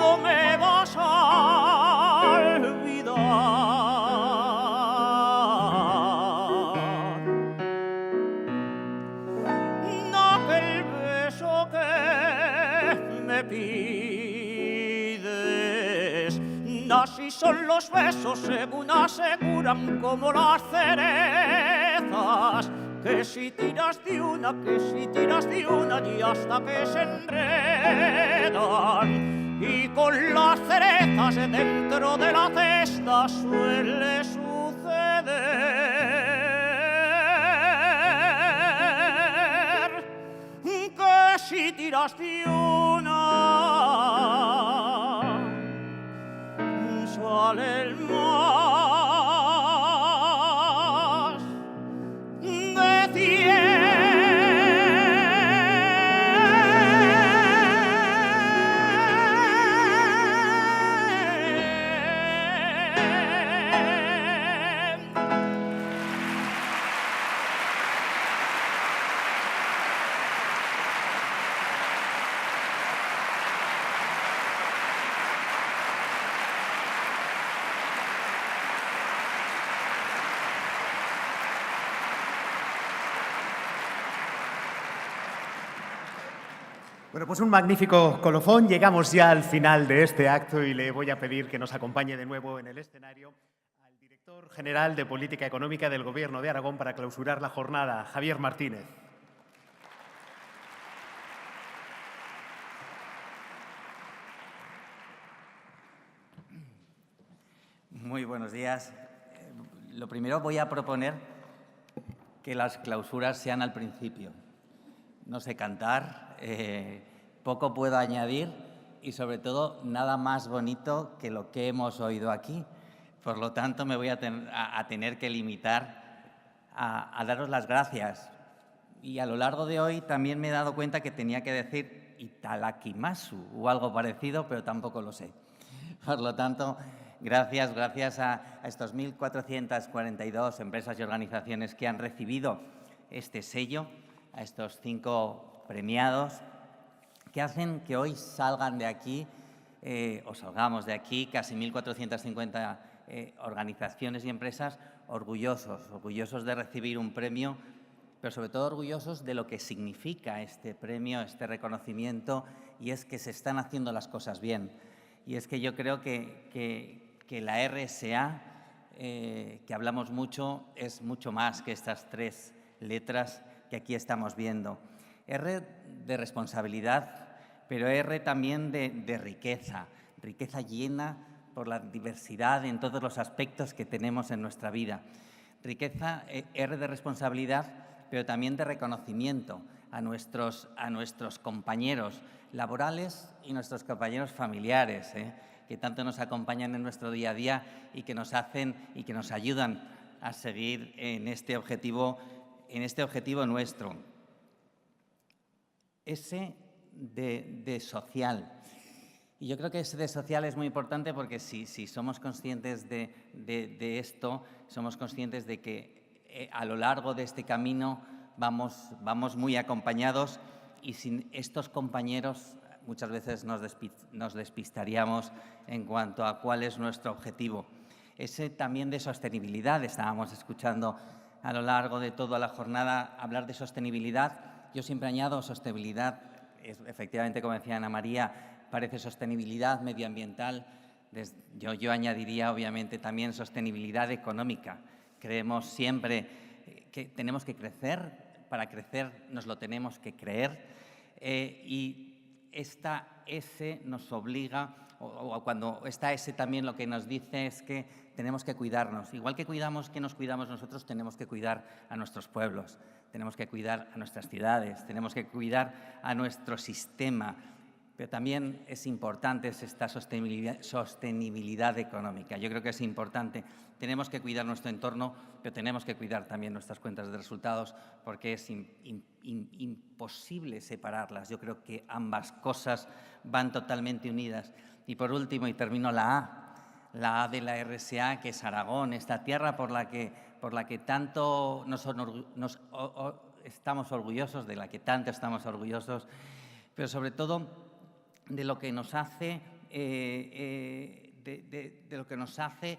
[SPEAKER 19] no me vas a olvidar. Aquel beso que me pides, así son los besos según aseguran, como las cerezas, que si tiras de una, y hasta que se enredan, y con las cerezas dentro de la cesta suele suceder que si tiras de una sale el más de 100.
[SPEAKER 1] Bueno, pues un magnífico colofón. Llegamos ya al final de este acto y le voy a pedir que nos acompañe de nuevo en el escenario al director general de Política Económica del Gobierno de Aragón para clausurar la jornada, Javier Martínez.
[SPEAKER 21] Muy buenos días. Lo primero voy a proponer que las clausuras sean al principio. No sé cantar, poco puedo añadir y, sobre todo, nada más bonito que lo que hemos oído aquí. Por lo tanto, me voy a tener que limitar a daros las gracias. Y a lo largo de hoy también me he dado cuenta que tenía que decir italakimasu o algo parecido, pero tampoco lo sé. Por lo tanto, gracias a estos 1.442 empresas y organizaciones que han recibido este sello, a estos 5 premiados que hacen que hoy salgan de aquí, o salgamos de aquí, casi 1.450 organizaciones y empresas orgullosos de recibir un premio, pero sobre todo orgullosos de lo que significa este premio, este reconocimiento, y es que se están haciendo las cosas bien. Y es que yo creo que la RSA, que hablamos mucho, es mucho más que estas 3 letras que aquí estamos viendo. R de responsabilidad, pero R también de riqueza llena por la diversidad en todos los aspectos que tenemos en nuestra vida. Riqueza, R de responsabilidad, pero también de reconocimiento a nuestros compañeros laborales y nuestros compañeros familiares, que tanto nos acompañan en nuestro día a día y que nos hacen y que nos ayudan a seguir en este objetivo nuestro. Ese de social. Y yo creo que ese de social es muy importante porque si somos conscientes de esto, somos conscientes de que a lo largo de este camino vamos muy acompañados, y sin estos compañeros muchas veces nos despistaríamos en cuanto a cuál es nuestro objetivo. Ese también de sostenibilidad. Estábamos escuchando a lo largo de toda la jornada hablar de sostenibilidad. Yo siempre añado sostenibilidad, efectivamente, como decía Ana María, parece sostenibilidad medioambiental. Yo añadiría, obviamente, también sostenibilidad económica. Creemos siempre que tenemos que crecer. Para crecer nos lo tenemos que creer. Y esta S nos obliga, o cuando esta S también lo que nos dice es que tenemos que cuidarnos. Igual que nos cuidamos nosotros, tenemos que cuidar a nuestros pueblos, tenemos que cuidar a nuestras ciudades, tenemos que cuidar a nuestro sistema. Pero también es importante esta sostenibilidad económica. Yo creo que es importante. Tenemos que cuidar nuestro entorno, pero tenemos que cuidar también nuestras cuentas de resultados, porque es imposible separarlas. Yo creo que ambas cosas van totalmente unidas. Y por último, y termino, la A de la RSA, que es Aragón, esta tierra por la que tanto estamos orgullosos, de la que tanto estamos orgullosos, pero sobre todo de lo que nos hace de lo que nos hace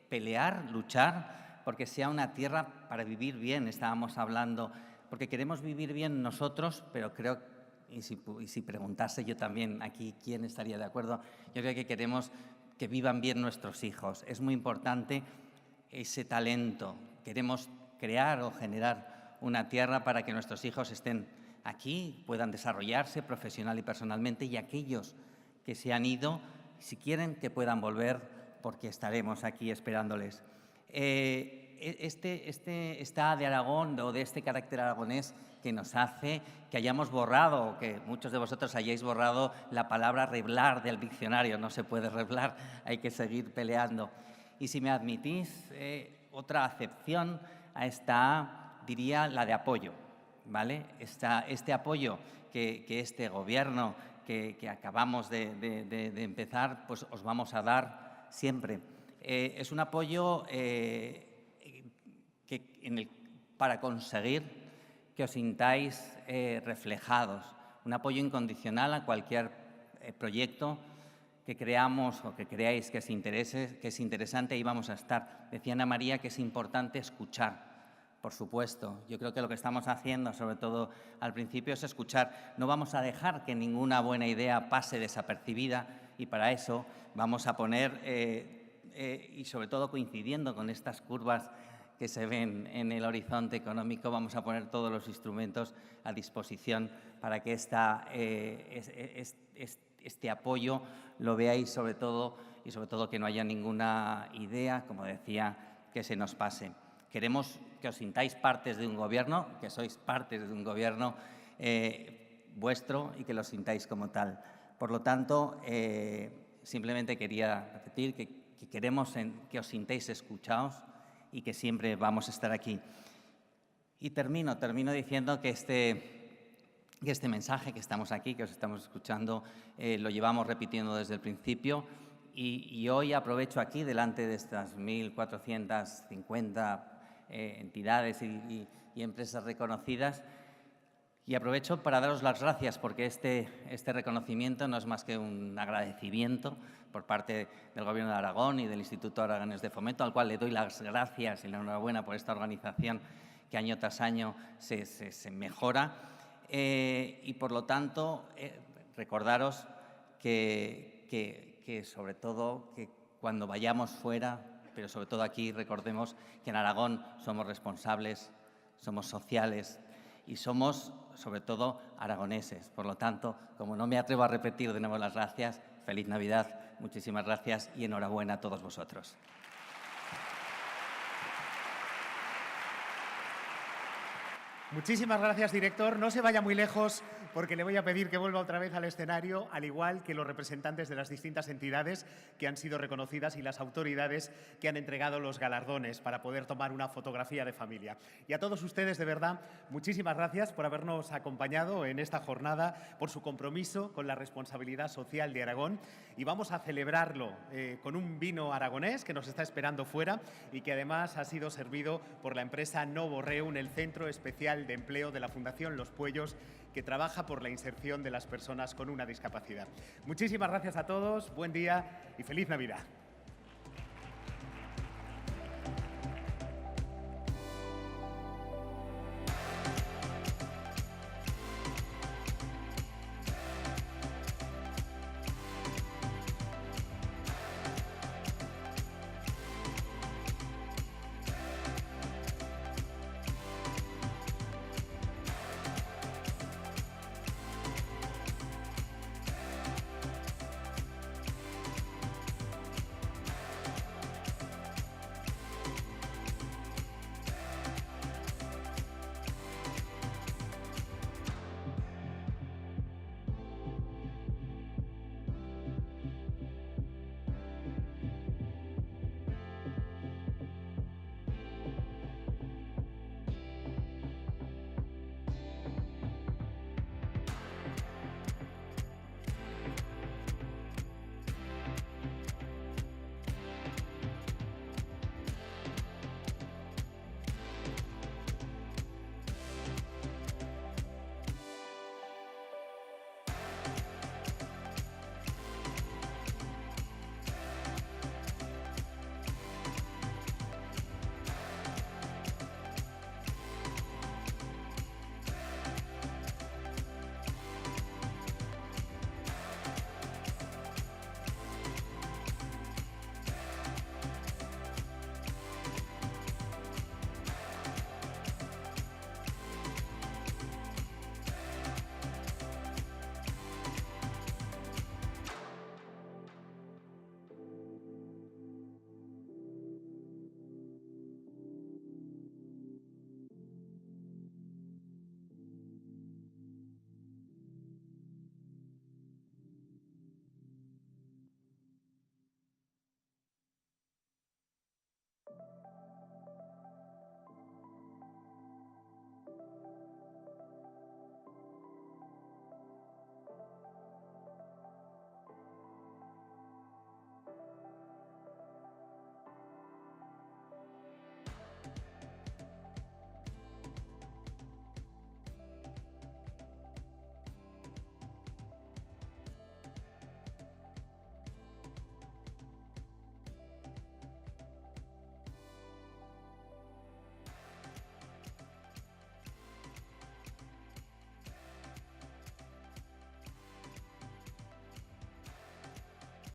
[SPEAKER 21] pelear, luchar, porque sea una tierra para vivir bien, estábamos hablando, porque queremos vivir bien nosotros, pero creo, y si preguntase yo también aquí quién estaría de acuerdo, yo creo que queremos que vivan bien nuestros hijos. Es muy importante ese talento. Queremos crear o generar una tierra para que nuestros hijos estén aquí, puedan desarrollarse profesional y personalmente, y aquellos que se han ido, si quieren, que puedan volver, porque estaremos aquí esperándoles. Esta de Aragón, o de este carácter aragonés que nos hace que hayamos borrado, que muchos de vosotros hayáis borrado la palabra reblar del diccionario. No se puede reblar, hay que seguir peleando. Y si me admitís, otra acepción a esta, diría, la de apoyo, ¿vale? Este apoyo que este gobierno que acabamos de empezar, pues os vamos a dar siempre. Es un apoyo para conseguir que os sintáis reflejados, un apoyo incondicional a cualquier proyecto que creamos o que creáis que es interesante, y vamos a estar. Decía Ana María que es importante escuchar. Por supuesto, yo creo que lo que estamos haciendo, sobre todo al principio, es escuchar. No vamos a dejar que ninguna buena idea pase desapercibida, y para eso vamos a poner, y sobre todo coincidiendo con estas curvas que se ven en el horizonte económico, vamos a poner todos los instrumentos a disposición para que este apoyo lo veáis sobre todo, y sobre todo que no haya ninguna idea, como decía, que se nos pase. Queremos que os sintáis partes de un gobierno, que sois partes de un gobierno vuestro, y que lo sintáis como tal. Por lo tanto, simplemente quería repetir que queremos que os sintáis escuchados y que siempre vamos a estar aquí. Y termino diciendo que este mensaje que estamos aquí, que os estamos escuchando, lo llevamos repitiendo desde el principio, y hoy aprovecho aquí, delante de estas 1.450 entidades y empresas reconocidas, y aprovecho para daros las gracias, porque este reconocimiento no es más que un agradecimiento por parte del Gobierno de Aragón y del Instituto Aragonés de Fomento, al cual le doy las gracias y la enhorabuena por esta organización que año tras año se mejora. Y por lo tanto, recordaros que sobre todo que cuando vayamos fuera, pero sobre todo aquí, recordemos que en Aragón somos responsables, somos sociales y somos sobre todo aragoneses. Por lo tanto, como no me atrevo a repetir de nuevo las gracias, feliz Navidad, muchísimas gracias y enhorabuena a todos vosotros.
[SPEAKER 1] Muchísimas gracias, director. No se vaya muy lejos, porque le voy a pedir que vuelva otra vez al escenario, al igual que los representantes de las distintas entidades que han sido reconocidas y las autoridades que han entregado los galardones, para poder tomar una fotografía de familia. Y a todos ustedes, de verdad, muchísimas gracias por habernos acompañado en esta jornada, por su compromiso con la responsabilidad social de Aragón. Y vamos a celebrarlo con un vino aragonés que nos está esperando fuera, y que además ha sido servido por la empresa Novo Reun, el Centro Especial de Empleo de la Fundación Los Puellos, que trabaja por la inserción de las personas con una discapacidad. Muchísimas gracias a todos, buen día y feliz Navidad.